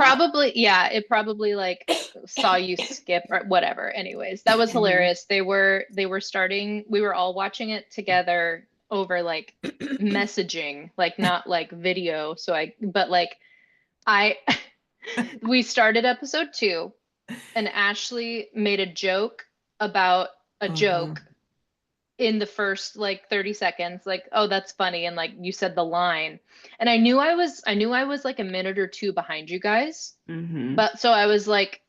probably like saw you skip or whatever. Anyways, that was hilarious. They were starting, we were all watching it together over like messaging, like not like video. But like I we started episode 2 and Ashley made a joke about a joke in the first like 30 seconds, like, oh, that's funny, and like you said the line, and I knew I was like a minute or two behind you guys, but so I was like,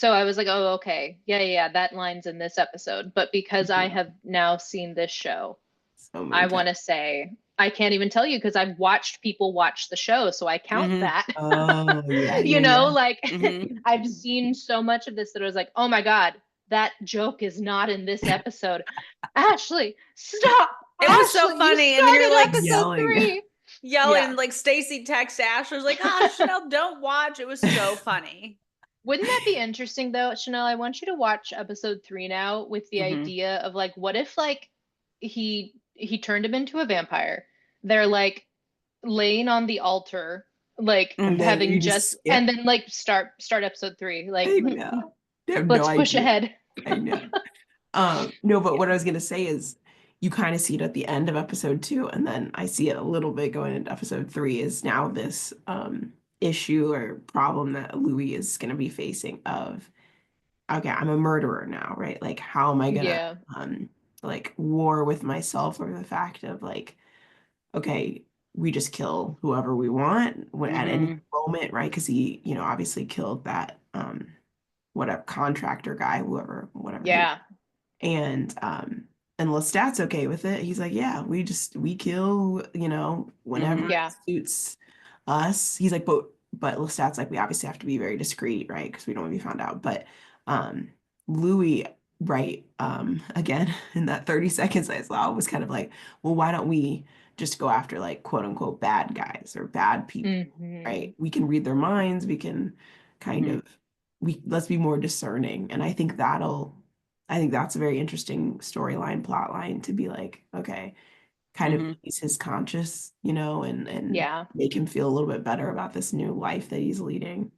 oh, okay, yeah, that line's in this episode. But because I have now seen this show, So many I want times. to say I can't even tell you because I've watched people watch the show, so I count that. Oh, yeah, You yeah, know, yeah. like Mhm. I've seen so much of this that I was like, oh my God, that joke is not in this episode. Ashley, stop. It was so Ashley, you funny. And then you're started like episode Yelling. 3. yelling, Yeah. and like Stacy texts Ash was like, ah, Chanel, don't watch. It was so funny. Wouldn't that be interesting though, Chanel? I want you to watch episode 3 now with the Mhm. idea of like, what if like he turned him into a vampire? They're like laying on the altar, like And then having you just just, skip. and then like start episode 3. Like, I know. I have let's no push idea. ahead. I know. No, but Yeah. what I was gonna say is you kind of see it at the end of episode 2, and then I see it a little bit going into episode 3 is now this issue or problem that Louis is gonna be facing of, okay, I'm a murderer now, right? Like how am I gonna Yeah. like war with myself over the fact of like, okay, we just kill whoever we want at any Mhm. moment, right? Because he, obviously killed that whatever contractor guy, whatever he was. Yeah. And Lestat's okay with it. He's like, yeah, we kill, whenever Mhm. Yeah. it suits us. He's like, but Lestat's like, we obviously have to be very discreet, right? Because we don't want to be found out. But Louis, right, again, in that 30 seconds I saw was kind of like, well, why don't we just go after like quote unquote bad guys or bad people, right? We can read their minds, we can kind Mhm. of let's be more discerning. And I think that's a very interesting storyline, plot line to be like, okay, kind of Mhm. ease his conscience, and Yeah. make him feel a little bit better about this new life that he's leading.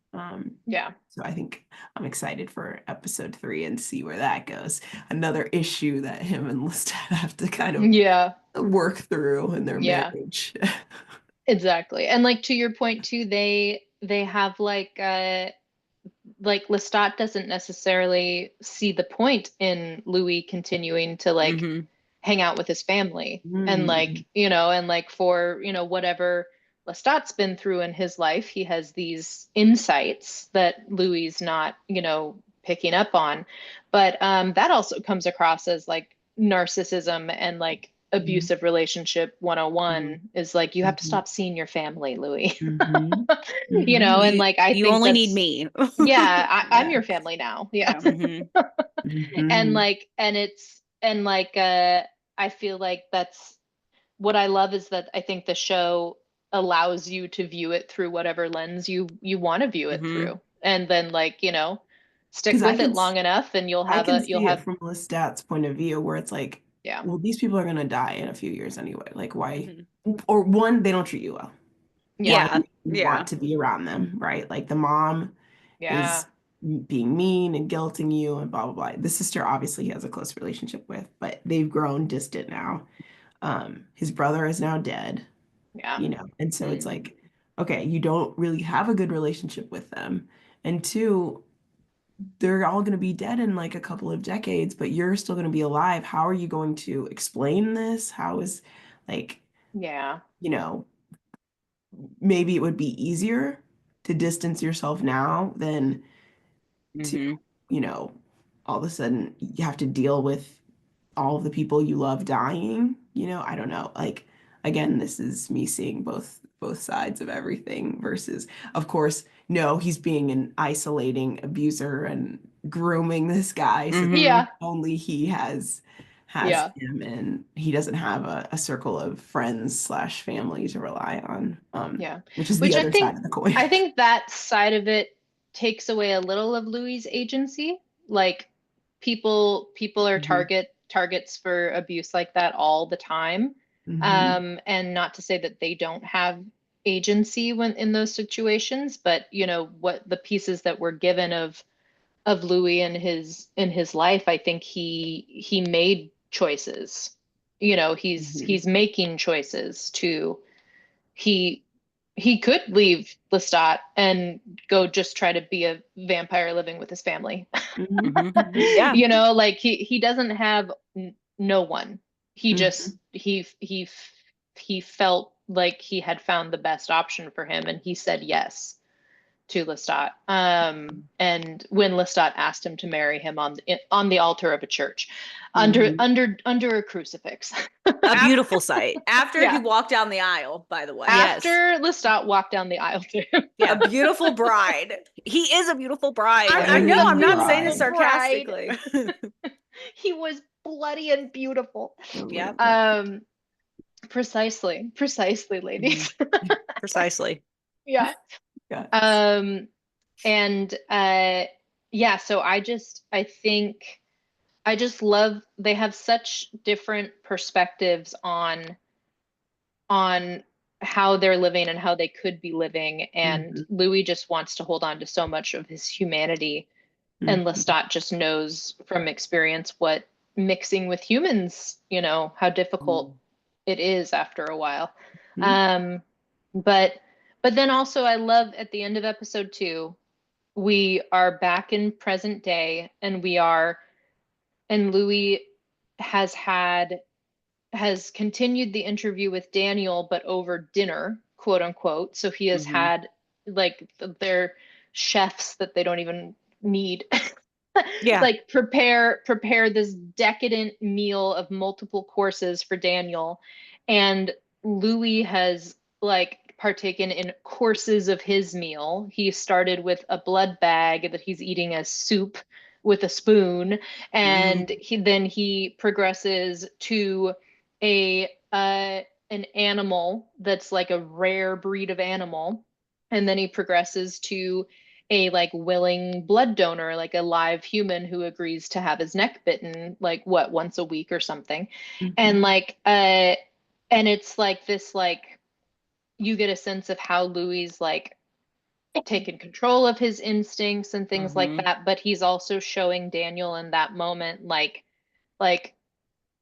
Yeah. So I think I'm excited for episode 3 and see where that goes. Another issue that him and Lestat have to kind of Yeah. work through in their Yeah. marriage. Exactly. And like to your point too, they have like Lestat doesn't necessarily see the point in Louis continuing to like Mhm. hang out with his family, and Mm. like, and like for, whatever Lestat's been through in his life, he has these insights that Louis not, picking up on. But that also comes across as like narcissism and like Mhm. abusive relationship 101 is like, you have to Mhm. stop seeing your family, Louis. Mhm. And You like I you think only need that's, me. yeah, I'm Yeah. your family now. Yeah. Yeah. Mhm. And Mhm. like, and it's, and like I feel like that's what I love, is that I think the show allows you to view it through whatever lens you want to view it Mhm. through, and then like, stick Because with it long enough and I can you'll see it have from Lestat's point of view where it's like, yeah. well, these people are gonna die in a few years anyway. Like why? Mhm. Or one, they don't treat you well. Yeah. Why Yeah. do you Yeah. want to be around them, right? Like the mom Yeah. is being mean and guilting you and blah blah blah. The sister obviously he has a close relationship with, but they've grown distant now. His brother is now dead, Yeah. and so it's Mhm. like, okay, you don't really have a good relationship with them. And two, they're all going to be dead in like a couple of decades, but you're still going to be alive. How are you going to explain this? How is like, Yeah. maybe it would be easier to distance yourself now than to, Mhm. you know, all of a sudden you have to deal with all of the people you love dying. I don't know. Like, again, this is me seeing both sides of everything versus, of course, no, he's being an isolating abuser and grooming this guy so that Mhm. Yeah. only he has Yeah. him and he doesn't have a circle of friends slash family to rely on, Yeah. which is the Which other side of the coin. I think that side of it takes away a little of Louis's agency. Like people are Mhm. targets for abuse like that all the time. Mhm. And not to say that they don't have agency when in those situations, but what the pieces that were given of Louis in his life, I think he made choices. Mhm. He's making choices to he he could leave Lestat and go just try to be a vampire living with his family. Mhm. Mhm. Mhm. Yeah. Like he doesn't have no one. He just Mhm. he felt like he had found the best option for him, and he said yes to Lestat. And when Lestat asked him to marry him on the altar of a church, Mhm. under a crucifix. A beautiful sight. After he Yeah. walked down the aisle, by the way. Yes. After Lestat walked down the aisle to him. Yeah. A beautiful bride. He is a beautiful bride. I Very know, I'm not beautiful saying this bride. sarcastically. He was bloody and beautiful. A little Yep. bit. Precisely, ladies. Precisely. Yeah. Yes. And yeah, so I think I just love they have such different perspectives on how they're living and how they could be living. And Mhm. Louis just wants to hold on to so much of his humanity. And Mhm. Lestat just knows from experience what mixing with humans, how difficult it is after a while. Mhm. Um, but but then also I love at the end of episode 2, we are back in present day and Louis has continued the interview with Daniel, but over dinner, quote unquote. So he has Mhm. had like their chefs that they don't even need Yeah. like prepare this decadent meal of multiple courses for Daniel. And Louis has like partaken in courses of his meal. He started with a blood bag that he's eating as soup with a spoon, and Mhm. he progresses to a an animal that's like a rare breed of animal, and then he progresses to a like willing blood donor, like a live human who agrees to have his neck bitten, like what, once a week or something. Mhm. And and it's like this, like you get a sense of how Louis like taken control of his instincts and things like Mhm. that, but he's also showing Daniel in that moment like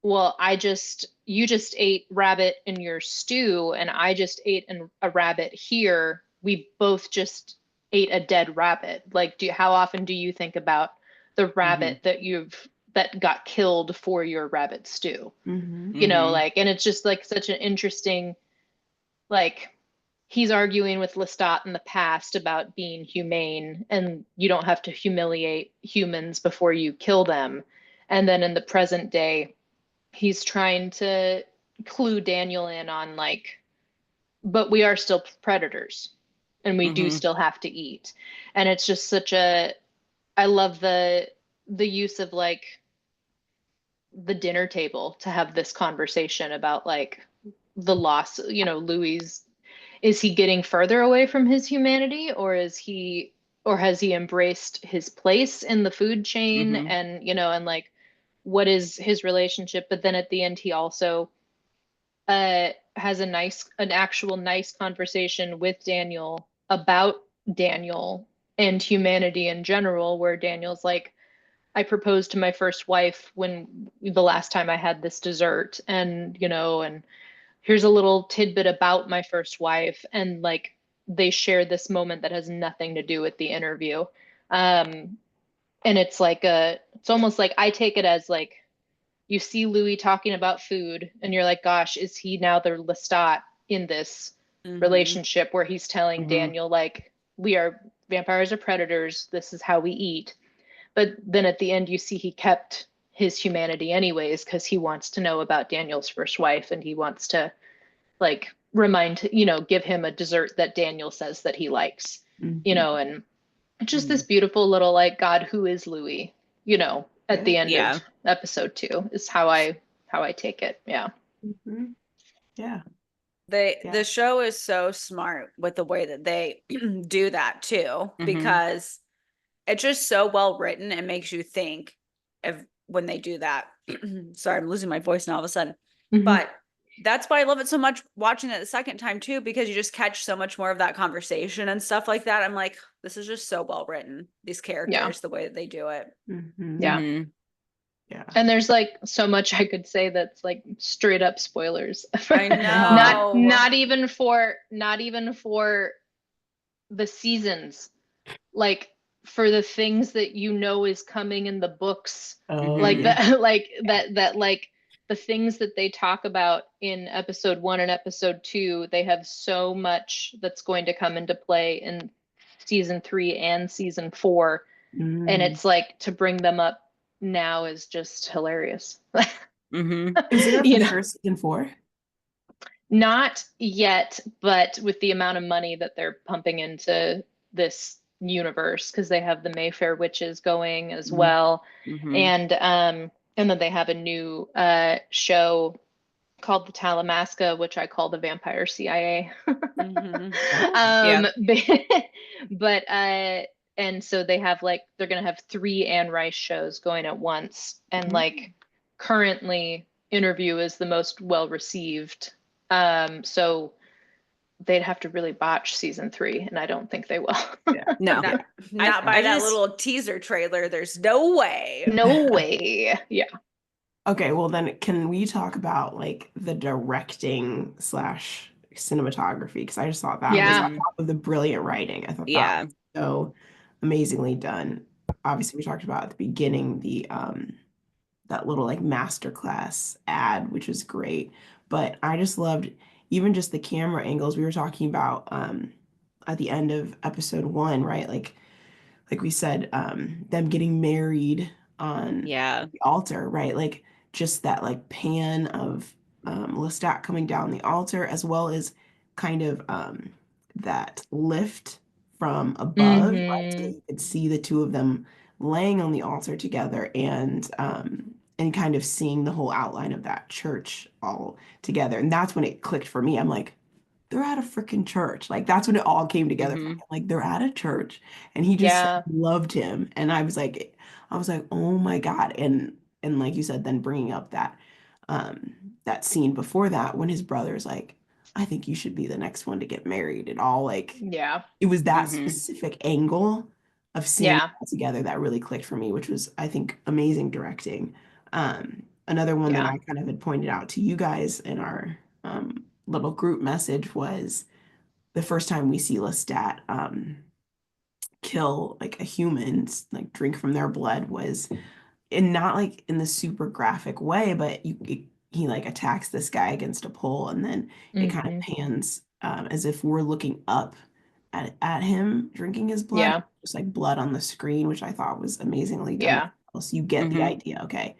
well, you just ate rabbit in your stew, and I just ate a rabbit here. We both just ate a dead rabbit. Like, how often do you think about the Mhm. rabbit that got killed for your rabbit stew? Mhm. Mhm. And it's just like such an interesting, like, he's arguing with Lestat in the past about being humane, and you don't have to humiliate humans before you kill them. And then in the present day, he's trying to clue Daniel in on like, but we are still predators and we do Mhm. still have to eat. And it's just such a, I love the use of like the dinner table to have this conversation about like the loss, Louis, is he getting further away from his humanity, or has he embraced his place in the food chain? Mhm. And and like what is his relationship? But then at the end he also has an actual nice conversation with Daniel about Daniel and humanity in general, where Daniel's like, I proposed to my first wife when the last time I had this dessert, and and here's a little tidbit about my first wife, and like they share this moment that has nothing to do with the interview. Um, and it's almost like I take it as like you see Louis talking about food and you're like, gosh, is he now the Lestat in this Mhm. relationship where he's telling Mhm. Daniel like vampires are predators. This is how we eat. But then at the end, you see he kept his humanity anyways, because he wants to know about Daniel's first wife, and he wants to like give him a dessert that Daniel says that he likes, Mhm. and just this beautiful little like, God, who is Louis, at the end Yeah. of episode 2 is how I take it. Yeah. Mhm. Yeah. The show is so smart with the way that they do that too, because it's just so well written and makes you think of when they do that. Sorry, I'm losing my voice now all of a sudden. But that's why I love it so much watching it the second time too, because you just catch so much more of that conversation and stuff like that. I'm like, this is just so well written. These characters, the way that they do it. Yeah. Yeah. And there's like so much I could say that's like straight up spoilers. I know. Not even for the seasons, like for the things that is coming in the books, Oh, like yeah. that, like the things that they talk about in episode 1 and episode 2. They have so much that's going to come into play in season 3 and season 4, and it's like to bring them up now is just hilarious. Is there for sure season 4? Not yet, but with the amount of money that they're pumping into this universe, because they have the Mayfair witches going as well, and then they have a new show called the Talamasca, which I call the Vampire CIA. But and so they have they're gonna have 3 Anne Rice shows going at once, and currently Interview is the most well received. So they'd have to really botch season 3, and I don't think they will. No. Not by that little teaser trailer. There's no way. No way. Yeah. Okay, well then can we talk about like the directing / cinematography? Because I just thought that was on top of the brilliant writing. I thought that was so amazingly done. Obviously, we talked about at the beginning that little like masterclass ad, which was great. But I just loved even just the camera angles we were talking about at the end of episode 1, right? Like we said, them getting married on the altar, right? Like just that like pan of Lestat coming down the altar, as well as kind of that lift from above, right? So you could see the two of them laying on the altar together, and kind of seeing the whole outline of that church all together. And that's when it clicked for me. I'm like, they're at a freaking church. Like that's when it all came together for me. Like they're at a church, and he just loved him. And I was like, oh my God. And like you said, then bringing up that scene before that when his brother's like, I think you should be the next one to get married. And all like, it was that specific angle of seeing it all together that really clicked for me, which was, I think, amazing directing. Another one that I kind of had pointed out to you guys in our little group message was the first time we see Lestat kill like a human, like drink from their blood, was in not like in the super graphic way, but he like attacks this guy against a pole, and then it kind of pans as if we're looking up at him drinking his blood, just like blood on the screen, which I thought was amazingly done. So you get the idea. Okay.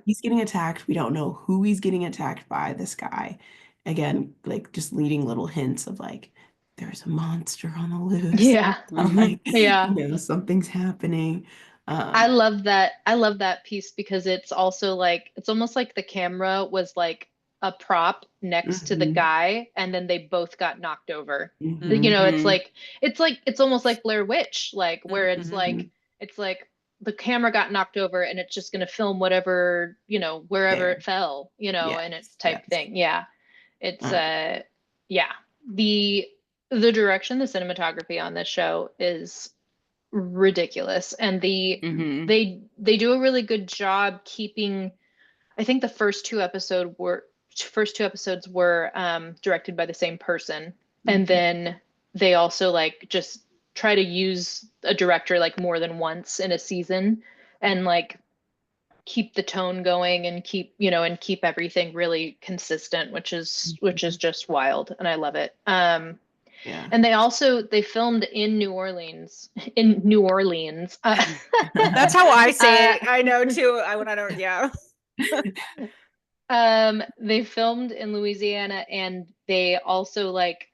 He's getting attacked. We don't know who he's getting attacked by, this guy. Again, like just leading little hints of like, there's a monster on the loose. Like, something's happening. I love that piece, because it's also like, it's almost like the camera was like a prop next to the guy, and then they both got knocked over. It's almost like Blair Witch, like where it's like the camera got knocked over, and it's just going to film whatever, wherever it fell, and it's type thing. It's the direction, the cinematography on this show is ridiculous, and they do a really good job keeping. I think the first two episodes were directed by the same person, and then they also like just try to use a director like more than once in a season, and like keep the tone going, and keep everything really consistent, which is just wild, and I love it. Yeah. And they filmed in New Orleans. In New Orleans. That's how I say it. Uh, I know too. I when I don't. Yeah. They filmed in Louisiana, and they also like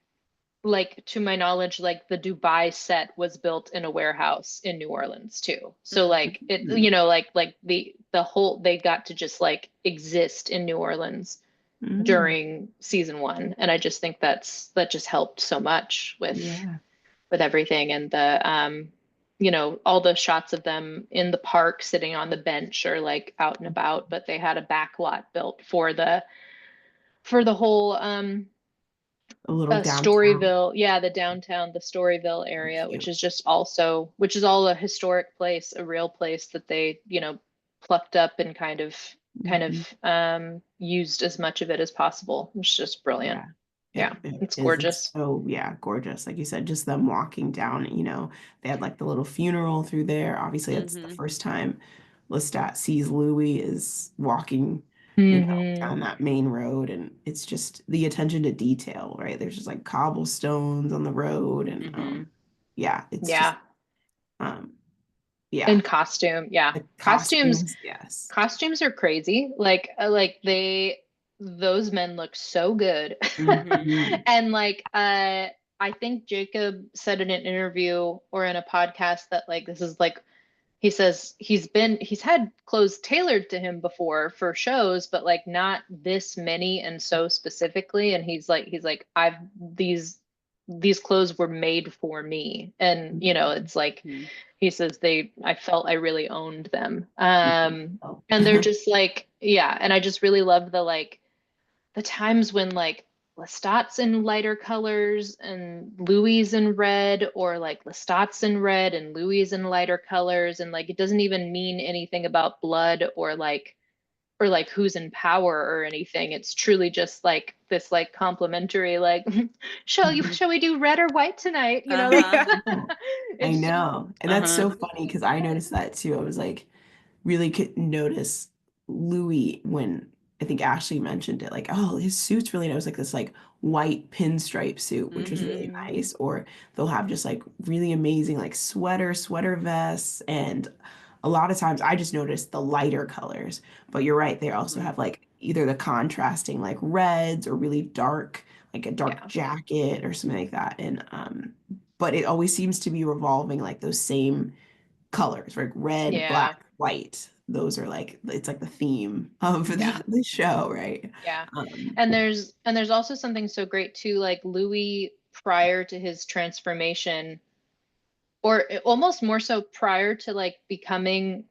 to my knowledge, like the Dubai set was built in a warehouse in New Orleans too. So like it, Mhm. like the whole, they got to just like exist in New Orleans Mm. during season 1. And I just think that just helped so much Yeah. with everything. And all the shots of them in the park sitting on the bench or like out and about, but they had a back lot built for the whole A little downtown. Storyville, yeah, the downtown, the Storyville area, Cute. which is all a historic place, a real place that they, plucked up and Mhm. used as much of it as possible. It's just brilliant. Yeah. Yeah, It it's is. It's gorgeous. so, yeah, gorgeous. Like you said, just them walking down, they had like the little funeral through there. Obviously, it's the first time Lestat sees Louis is walking, Hmm. down that main road. And it's just the attention to detail, right? There's just like cobblestones on the road. And yeah, it's just, Yeah, um, yeah, and costume. Yeah, the costumes. costumes, yes. Costumes are crazy. Those men look so good. Mhm. And I think Jacob said in an interview or in a podcast that like this is like, he says he's had clothes tailored to him before for shows, but like not this many and so specifically. And he's like I've these clothes were made for me. And it's like he says I felt I really owned them. Oh. And they're just like, yeah. And I just really love the times when like Lestat's in lighter colors and Louis in red, or like Lestat's in red and Louis in lighter colors. And like, it doesn't even mean anything about blood or like who's in power or anything. It's truly just like this like complimentary, like, shall we do red or white tonight? Uh-huh. I It's know. And that's so funny because I noticed that too. I was like, really could notice Louis when I think Ashley mentioned it, like, oh, his suit's really nice, like this like white pinstripe suit, which was really nice. Or they'll have just like really amazing like sweater vests. And a lot of times I just noticed the lighter colors. But you're right, they also have like either the contrasting like reds or really dark, like a dark yeah, jacket or something like that. And but it always seems to be revolving like those same colors, like red, yeah, black, white. Those are like it's like the theme of yeah. the show, right? Yeah. Um, And there's also something so great too, like Louis prior to his transformation, or almost more so prior to like becoming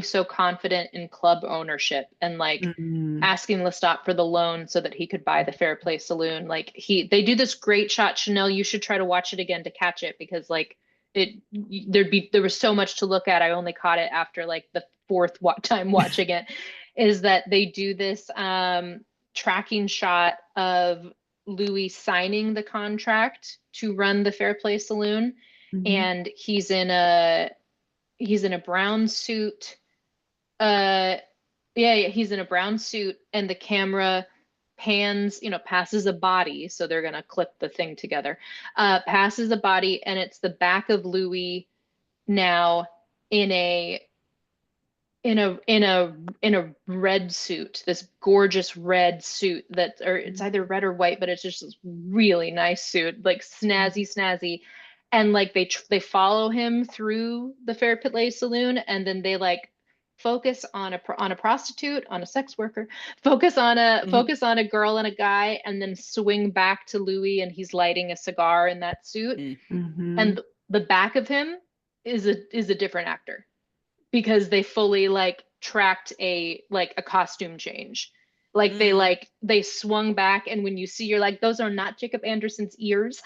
so confident in club ownership and like mm, asking Lestat for the loan so that he could buy the Fair Play Saloon. Like they do this great shot, Chanel. You should try to watch it again to catch it, because like there was so much to look at. I only caught it after like the fourth time watching it. Is that they do this tracking shot of Louis signing the contract to run the Fair Play Saloon, mhm, and he's in a brown suit. Uh, yeah, he's in a brown suit, and the camera passes a body. So they're gonna clip the thing together. Passes a body, and it's the back of Louis now in a in a red suit, this gorgeous red suit or it's either red or white, but it's just this really nice suit, like snazzy. And like they follow him through the Fair Play Saloon, and then they like focus on a prostitute, on a sex worker, focus on a girl and a guy, and then swing back to Louis, and he's lighting a cigar in that suit. mhm, And the back of him is a different actor, because they fully like tracked a costume change. Like they swung back, and when you see, you're like, those are not Jacob Anderson's ears.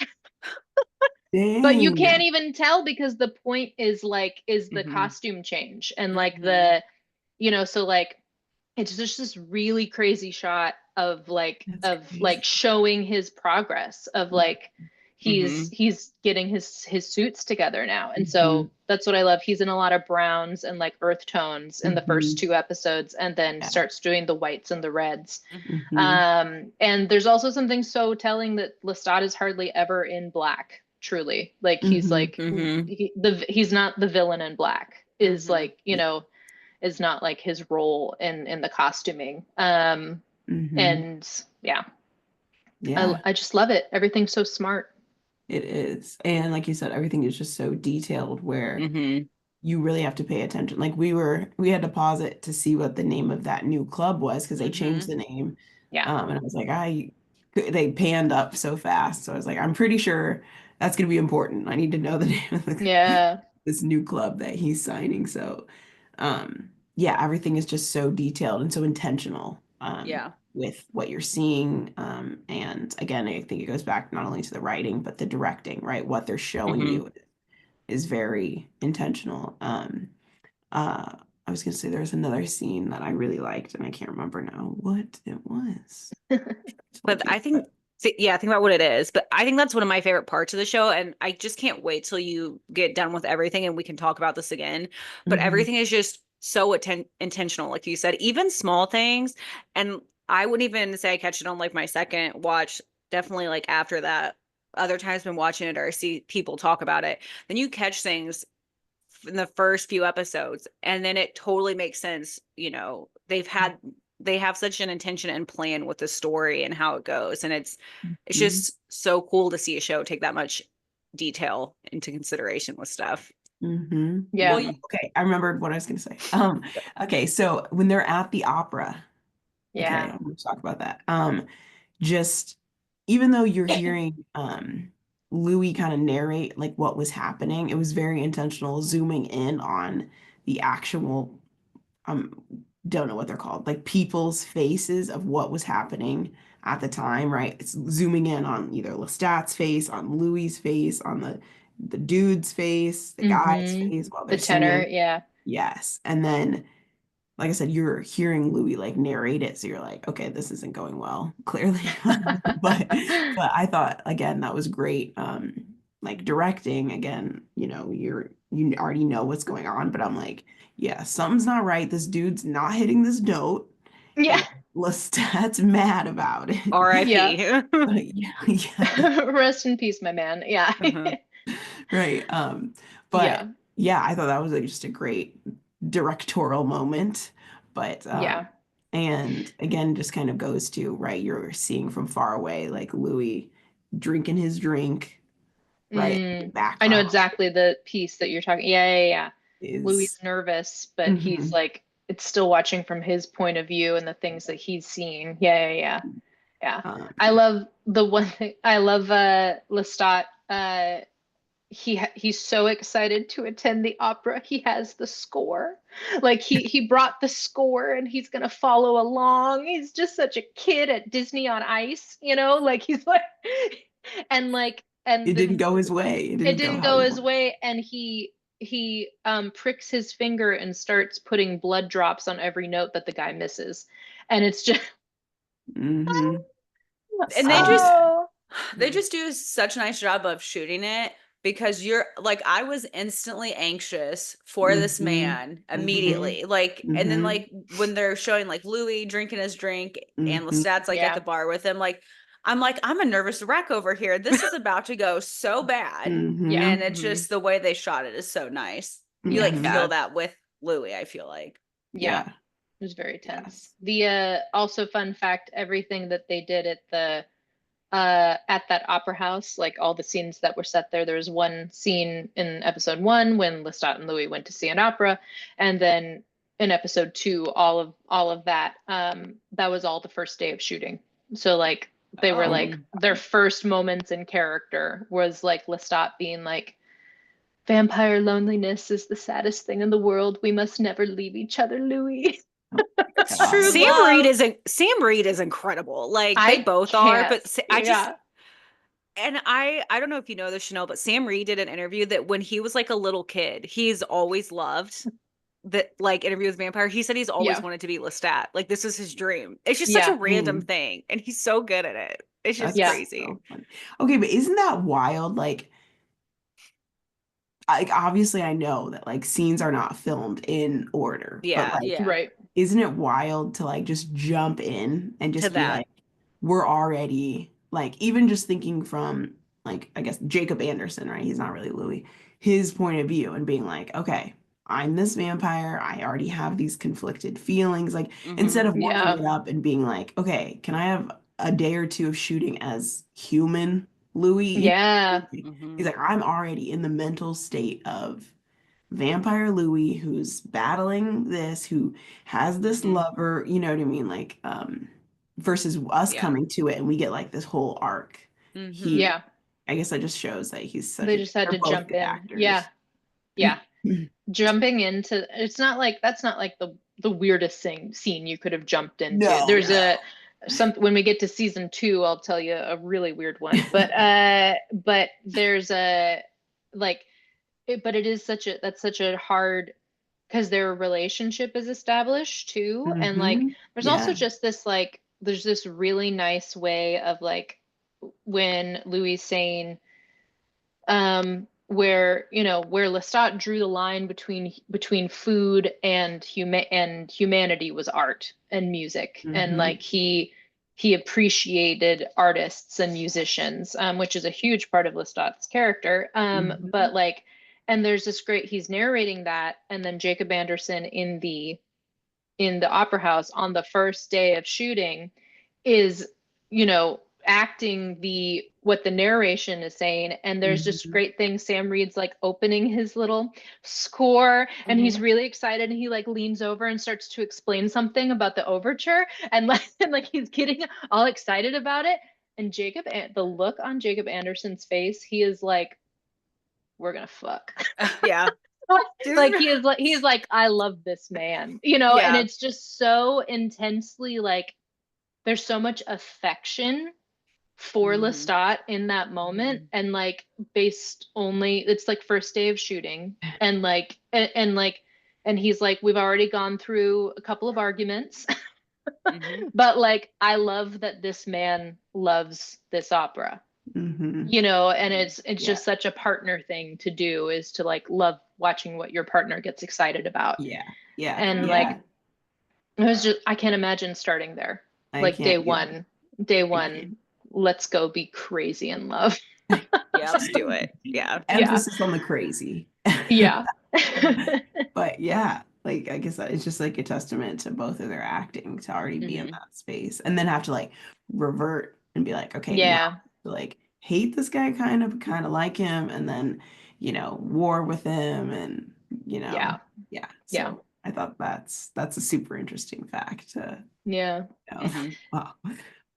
But you dang. can't even tell, because the point is the costume change, and like so like it's just this really crazy shot of That's of crazy. like showing his progress of like he's getting his suits together now. And so that's what I love. He's in a lot of browns and like earth tones in the first 2 episodes, and then starts doing the whites and the reds. And there's also something so telling that Lestat is hardly ever in black, truly. Like he's like he's not the villain in black, is like, you know, is not like his role in the costuming. And yeah. I just love it. Everything's so smart. It is. And like you said, everything is just so detailed where you really have to pay attention. Like we had to pause it to see what the name of that new club was, because they changed the name. Yeah. And I was like, they panned up so fast. So I was like, I'm pretty sure that's going to be important. I need to know the name of this new club that he's signing. So yeah, everything is just so detailed and so intentional. With what you're seeing. And again, I think it goes back not only to the writing, but the directing, right? What they're showing you is very intentional. I was gonna say there's another scene that I really liked, and I can't remember now what it was. But I think, think about what it is. But I think that's one of my favorite parts of the show, and I just can't wait till you get done with everything and we can talk about this again. But everything is just so intentional, like you said, even small things. And I wouldn't even say I catch it on like my second watch. Definitely like after that, other times when watching it or see people talk about it, then you catch things in the first few episodes, and then it totally makes sense. You know, they have such an intention and plan with the story and how it goes, and it's just so cool to see a show take that much detail into consideration with stuff. Yeah. Well, okay, I remembered what I was going to say. Okay, so when they're at the opera, okay, I'm going to talk about that. Just even though you're hearing Louis kind of narrate like what was happening, it was very intentional, zooming in on the actual don't know what they're called, like people's faces of what was happening at the time, right? It's zooming in on either Lestat's face, on Louis's face, on the dude's face, the guy's face while they're the tenor, singing. Yes. And then, like I said, you're hearing Louis like narrate it, so you're like, okay, this isn't going well, clearly. but I thought again that was great. Like directing again, you know, you already know what's going on, but I'm like, yeah, something's not right. This dude's not hitting this note. Yeah. Lestat's mad about it. R.I.P. Rest in peace, my man. Yeah. Right. But yeah, I thought that was just a great directorial moment. But and again, just kind of goes to, right, you're seeing from far away, like Louis drinking his drink, right? I know exactly the piece that you're talking. Louis is nervous, but he's like, it's still watching from his point of view and the things that he's seeing. I love the one thing. I love Lestat. He's so excited to attend the opera. He has the score. Like he brought the score and he's gonna follow along. He's just such a kid at Disney on Ice, you know, like he's like and it didn't go his way. It didn't go his way, and he pricks his finger and starts putting blood drops on every note that the guy misses. And it's just and they just do such a nice job of shooting it, because you're like, I was instantly anxious for this man immediately. Like, and then like when they're showing like Louis drinking his drink and Lestat's like at the bar with him, like, I'm a nervous wreck over here. This is about to go so bad. And it's just the way they shot it is so nice. You like feel that with Louis, I feel like. It was very tense. The also fun fact, everything that they did at the at that opera house, like all the scenes that were set there was one scene in episode 1 when Lestat and Louis went to see an opera, and then in episode 2 all of that that was all the first day of shooting. So like they were like their first moments in character was like Lestat being like, vampire loneliness is the saddest thing in the world, we must never leave each other, Louis. That's true. Sam Reed is incredible. Like they both are, but I don't know if you know this, Chanel, but Sam Reed did an interview that when he was like a little kid, he's always loved that like Interview with Vampire. He said he's always wanted to be Lestat. Like this is his dream. It's just such a random thing, and he's so good at it. It's just That's crazy. so funny. Okay, but isn't that wild? Like obviously I know that like scenes are not filmed in order, but Yeah. like Yeah. Right. isn't it wild to like just jump in and To just be that. like, we're already like, even just thinking from like, I guess Jacob Anderson, right? He's not really Louis, his point of view and being like, okay, I'm this vampire. I already have these conflicted feelings. Like, instead of working Yeah. it up and being like, okay, can I have a day or two of shooting as human Louis? Yeah. He's like, I'm already in the mental state of vampire Louis who's battling this, who has this lover, you know what I mean? Like, versus us Yeah. coming to it and we get like this whole arc. He, Yeah. I guess that just shows that he's such They a, just had they're to both jump good in. actors. Yeah. Yeah. Jumping into it's not like that's not like the weirdest scene you could have jumped into. No, There's no. some when we get to season 2, I'll tell you a really weird one. But there's a like but it is such a hard because their relationship is established too. And like there's also Yeah. just this like there's this really nice way of like when Louis is saying where where Lestat drew the line between food and humanity was art and music, and like he appreciated artists and musicians, which is a huge part of Lestat's character. But like, and there's this great he's narrating that, and then Jacob Anderson in the opera house on the first day of shooting is acting the what the narration is saying, and there's just great things. Sam Reed's like opening his little score and he's really excited and he like leans over and starts to explain something about the overture and like he's getting all excited about it, and the look on Jacob Anderson's face, he is like, we're gonna fuck. Yeah. Like he's like, I love this man, and it's just so intensely like there's so much affection for Lestat in that moment, and like based only it's like first day of shooting, and like and he's like, we've already gone through a couple of arguments, but like I love that this man loves this opera. And it's just such a partner thing to do, is to like love watching what your partner gets excited about. And like it was just, I can't imagine starting there. Like day one, let's go be crazy in love. Yeah, let's do it. Yeah. Emphasis on the crazy. Yeah. But yeah, like I guess that it's just like a testament to both of their acting to already be in that space, and then have to like revert and be like, okay, now like hate this guy kind of like him, and then war with him, and so I thought that's a super interesting fact to wow.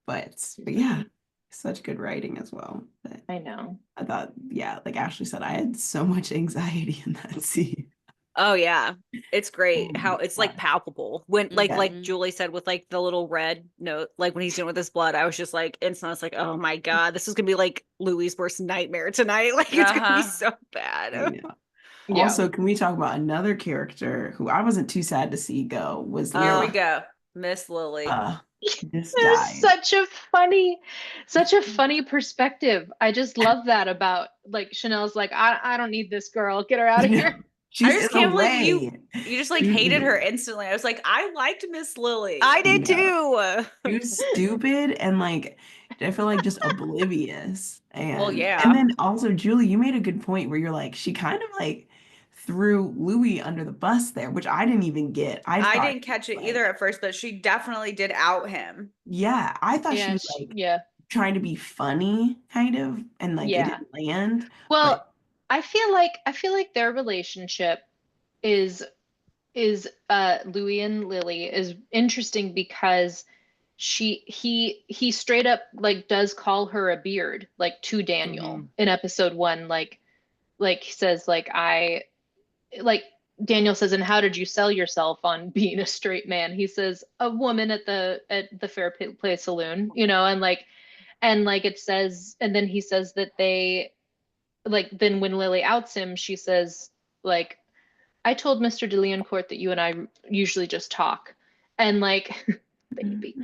But yeah, such good writing as well. But I know. I thought, yeah, like Ashley said, I had so much anxiety in that scene. Oh yeah, it's great Oh how my it's like God. palpable when like Julie said with like the little red note, like when he's doing with his blood. I was just like instantly, I was like, oh my God, this is gonna be like Louis' worst nightmare tonight. Like it's gonna be so bad. Also, can we talk about another character who I wasn't too sad to see go? Was Here we Lily. go. Miss Lily. This There's died. such a funny perspective. I just love that about like Chanel's like, I don't need this girl. Get her out of here. She's I just in the can't believe you way. just like hated her instantly. I was like, I liked Miss Lily. I did too. She was stupid and like I feel like just oblivious. And Well, yeah. and then also Julie, you made a good point where you're like, she kind of like threw Louis under the bus there, which I didn't even get. I thought didn't catch it like, either at first, but she definitely did out him. yeah, I thought she was like trying to be funny kind of, and like it didn't land. Well, but I feel like their relationship is Louis and Lily is interesting because he straight up like does call her a beard, like to Daniel in episode 1, like he says like Daniel says, and how did you sell yourself on being a straight man? He says, a woman at the Fair Play Saloon, and like it says, and then he says that they like, then when Lily outs him, she says like, I told Mr. de Liancourt that you and I usually just talk, and like baby,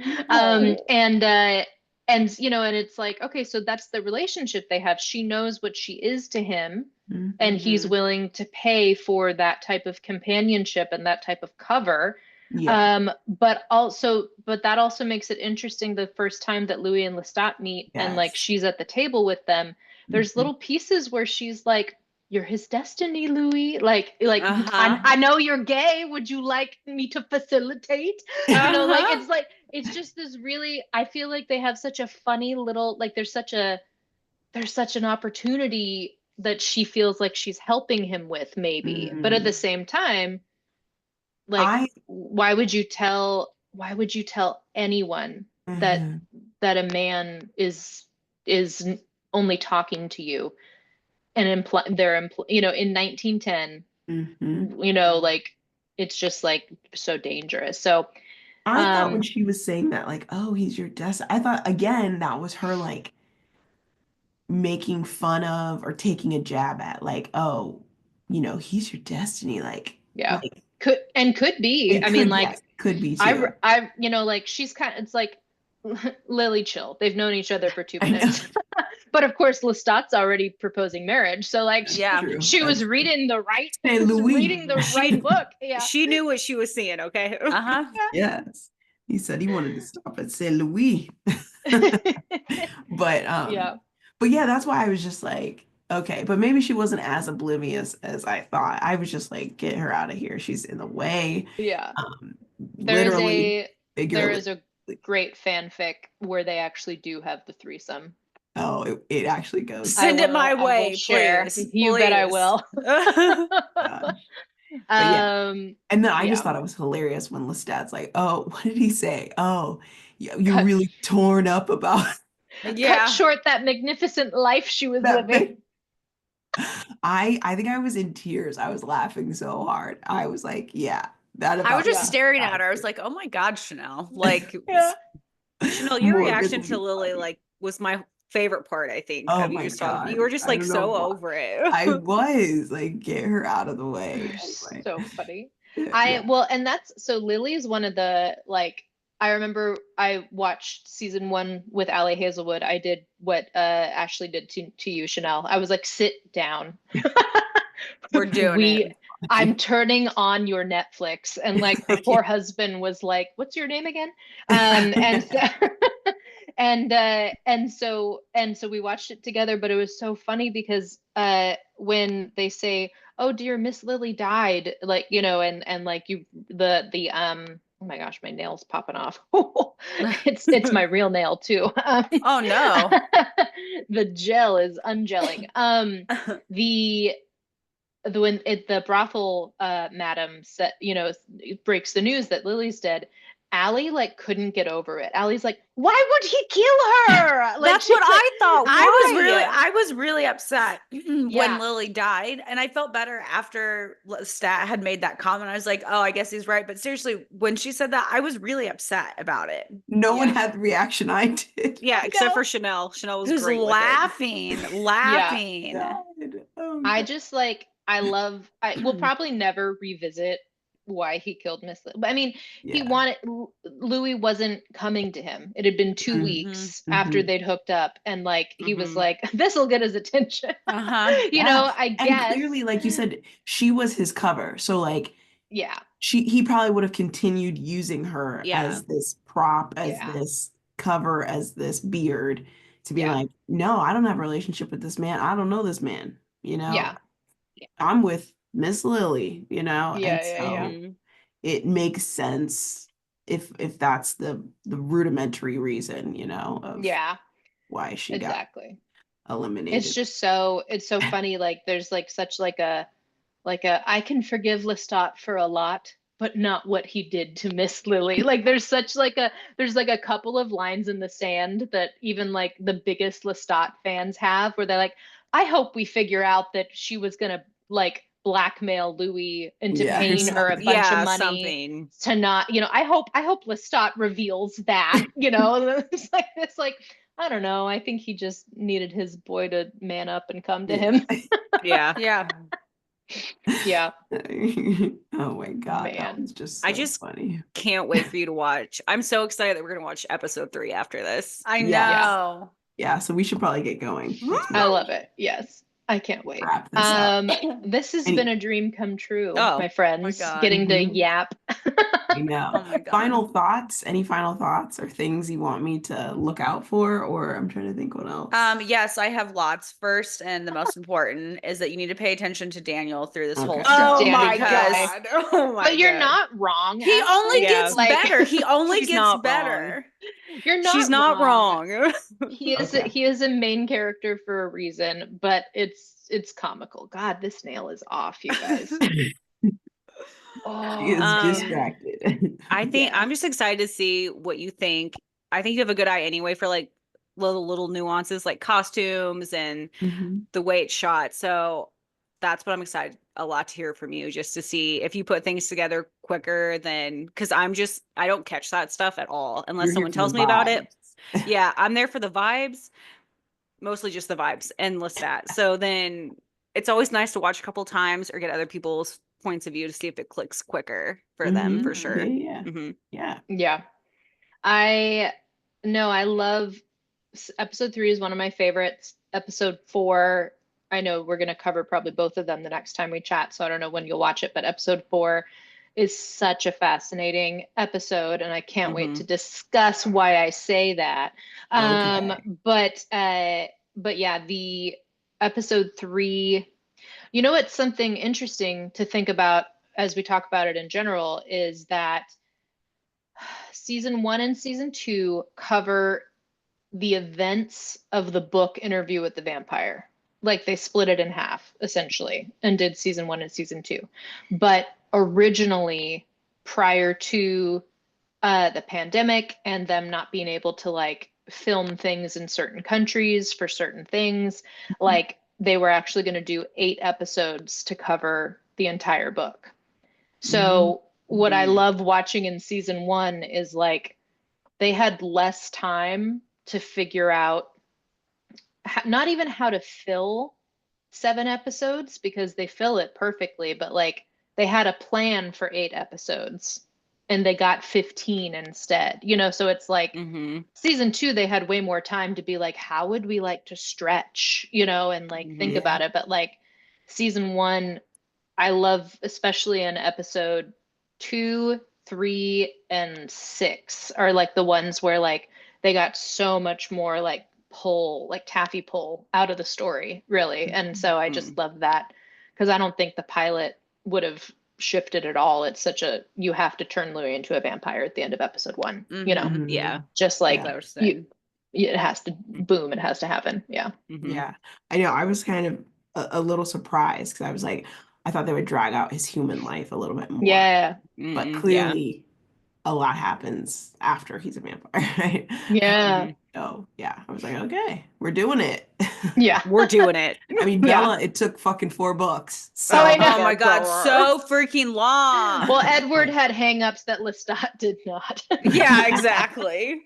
and and it's like, okay, so that's the relationship they have. She knows what she is to him, and he's willing to pay for that type of companionship and that type of cover. Yeah. But that also makes it interesting the first time that Louis and Lestat meet, and like Yes. she's at the table with them. There's little pieces where she's like, "You're his destiny, Louis. Like I know you're gay. Would you like me to facilitate?" Like it's just this really, I feel like they have such a funny little, like there's such an opportunity that she feels like she's helping him with, maybe. But at the same time, like I why would you tell anyone that a man is only talking to you and in 1910, like it's just like so dangerous. So I thought when she was saying that, like, oh, he's your destiny, I thought again that was her like making fun of or taking a jab at, like, oh, he's your destiny. Yeah. Like Could be. it I mean, could, like, yes, could be too. like she's it's like Lily, chill. They've known each other for 2 I know. minutes. But of course, Lestat's already proposing marriage. So like True. she was That's true. reading the right Hey, Louis. reading the right book. Yeah. She knew what she was seeing, okay? Yes. He said he wanted to stop at Saint Louis. But Yeah. but yeah, that's why I was just like, okay, but maybe she wasn't as oblivious as I thought. I was just like, get her out of here. She's in the way. Yeah. There Literally, is a great fanfic where they actually do have the threesome. Oh, it actually goes. Send it my way, please. You bet I will. And then I just thought it was hilarious when Lestat's like, oh, what did he say? Oh, you're really torn up about cut short that magnificent life she was living. I think I was in tears. I was laughing so hard. I was like, yeah, that about I was just staring at her. I was like, oh my God, Chanel. Like Chanel, your reaction to Lily like was my favorite part, I think. Oh of you my just God. you were just like so over it. I was like, get her out of the way. So funny. And that's so Lily's one of the, like, I remember I watched season 1 with Allie Hazelwood. I did what Ashley did to you, Chanel. I was like, sit down. We're doing it. I'm turning on your Netflix. And like her poor husband was like, what's your name again? And so we watched it together, but it was so funny because when they say, oh dear, Miss Lily died, like, and like oh my gosh, my nail's popping off. It's my real nail too. Oh no. The gel is ungelling. The brothel madam said, breaks the news that Lily's dead. Allie like couldn't get over it. Allie's like, why would he kill her? Like, that's what I thought. Why? I was really upset when Lily died, and I felt better after Stat had made that comment. I was like, oh, I guess he's right. But seriously, when she said that, I was really upset about it. No one had the reaction I did. Yeah, except for Chanel. Chanel was great laughing. Oh, I just like, we'll probably never revisit why he killed Miss Lily. I mean, Louis wasn't coming to him. It had been 2 weeks after they'd hooked up, and like he was like, this'll get his attention. I guess. And clearly, like you said, she was his cover. So like, he probably would have continued using her as this prop, as this cover, as this beard, to be like, no, I don't have a relationship with this man. I don't know this man. I'm with Miss Lily, it makes sense if that's the rudimentary reason, of why she got eliminated. It's just it's so funny. Like there's like such like a I can forgive Lestat for a lot, but not what he did to Miss Lily. Like there's such like a couple of lines in the sand that even like the biggest Lestat fans have, where they're like, I hope we figure out that she was gonna like blackmail Louis into paying her a bunch of money to not, I hope Lestat reveals that, it's like, I don't know. I think he just needed his boy to man up and come to him. Yeah. Yeah. Oh my God, that Man. was just I so just funny. can't wait for you to watch. I'm so excited that we're gonna watch episode 3 after this. I Yes. know. Yeah, so we should probably get going. Let's I move- love it. Yes. I can't wait. wrap this up. This has Any- been a dream come true, Oh, my friends. God. Getting to Mhm. yap. I know. Oh my God. Final thoughts? Any final thoughts or things you want me to look out for? Or I'm trying to think what else. Yes, I have lots. First, and the most important is that you need to pay attention to Daniel through this whole Okay. show. Oh my because God. Oh my But you're God. not wrong. He only actually. gets Like, better. He only She's gets not better. You're not She's not wrong. He is Okay. he is a main character for a reason, but it's comical. God, this nail is off, you guys. She is Oh, distracted. I think Yeah. I'm just excited to see what you think. I think you have a good eye anyway for like little nuances like costumes and Mhm. the way it's shot. So that's what I'm excited a lot to hear from you, just to see if you put things together quicker than because I don't catch that stuff at all unless You're here someone for tells the me about it. vibes. Yeah, I'm there for the vibes, mostly just the vibes and list that. So then it's always nice to watch a couple times or get other people's points of view to see if it clicks quicker for them for Mhm. sure. Yeah. Mhm. Yeah. Yeah. I love episode 3 is one of my favorites. Episode 4, I know we're going to cover probably both of them the next time we chat, so I don't know when you'll watch it, but episode 4 is such a fascinating episode, and I can't wait to discuss why I say that. Okay. But yeah, the episode 3, you know, it's something interesting to think about as we talk about it in general is that season 1 and season 2 cover the events of the book Interview with the Vampire. Like they split it in half essentially and did season 1 and season 2. But originally, prior to the pandemic and them not being able to like film things in certain countries for certain things, like they were actually going to do 8 episodes to cover the entire book. So what I love watching in season 1 is like they had less time to figure out not even how to fill 7 episodes because they fill it perfectly, but like they had a plan for 8 episodes and they got 15 instead, you know? So it's like season 2, they had way more time to be like, how would we like to stretch, you know, and like think about it. But like season 1, I love, especially in episode 2, 3, and 6 are like the ones where like they got so much more like pull, like taffy pull out of the story, really. And so I just love that because I don't think the pilot would have shifted at all. It's such a, you have to turn Louis into a vampire at the end of episode 1, you know, Yeah. just like I was saying. it has to boom, it has to happen. Yeah. Yeah. I know. I was kind of a little surprised because I was like, I thought they would drag out his human life a little bit more. Yeah. But clearly a lot happens after he's a vampire, right? Yeah. So yeah, I was like, okay, we're doing it. Yeah. We're doing it. I mean, Bella, it took fucking 4 books. So Oh, I know. Oh my God, so freaking long. Well, Edward had hangups that Lestat did not. Yeah, exactly.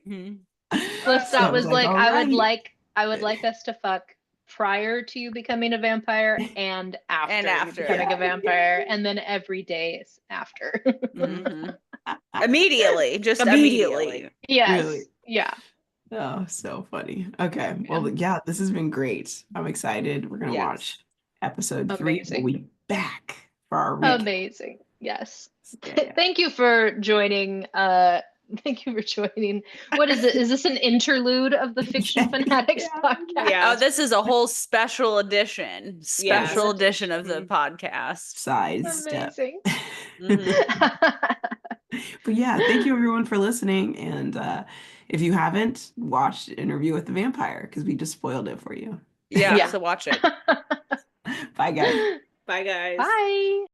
Lestat So I was like, all I would right. like us to fuck prior to you becoming a vampire and after, after. you becoming Yeah. a vampire, and then every day is after. Immediately, just Immediately. immediately. Yes. Really? Yeah. Oh, so funny. Okay. Well, yeah, this has been great. I'm excited. We're going to Yes. watch episode 3. Amazing. We'll be back for our recap. Amazing. Yes. Yeah. Thank you for joining. Thank you for joining. What is it? Is this an interlude of the Fiction Fanatics podcast? Yeah. Oh, this is a whole special edition. Yeah. Special edition of the podcast. Size step. Amazing. But yeah, thank you everyone for listening. And if you haven't, watched Interview with the Vampire because we just spoiled it for you. Yeah, Yeah. so watch it. Bye, guys. Bye, guys. Bye.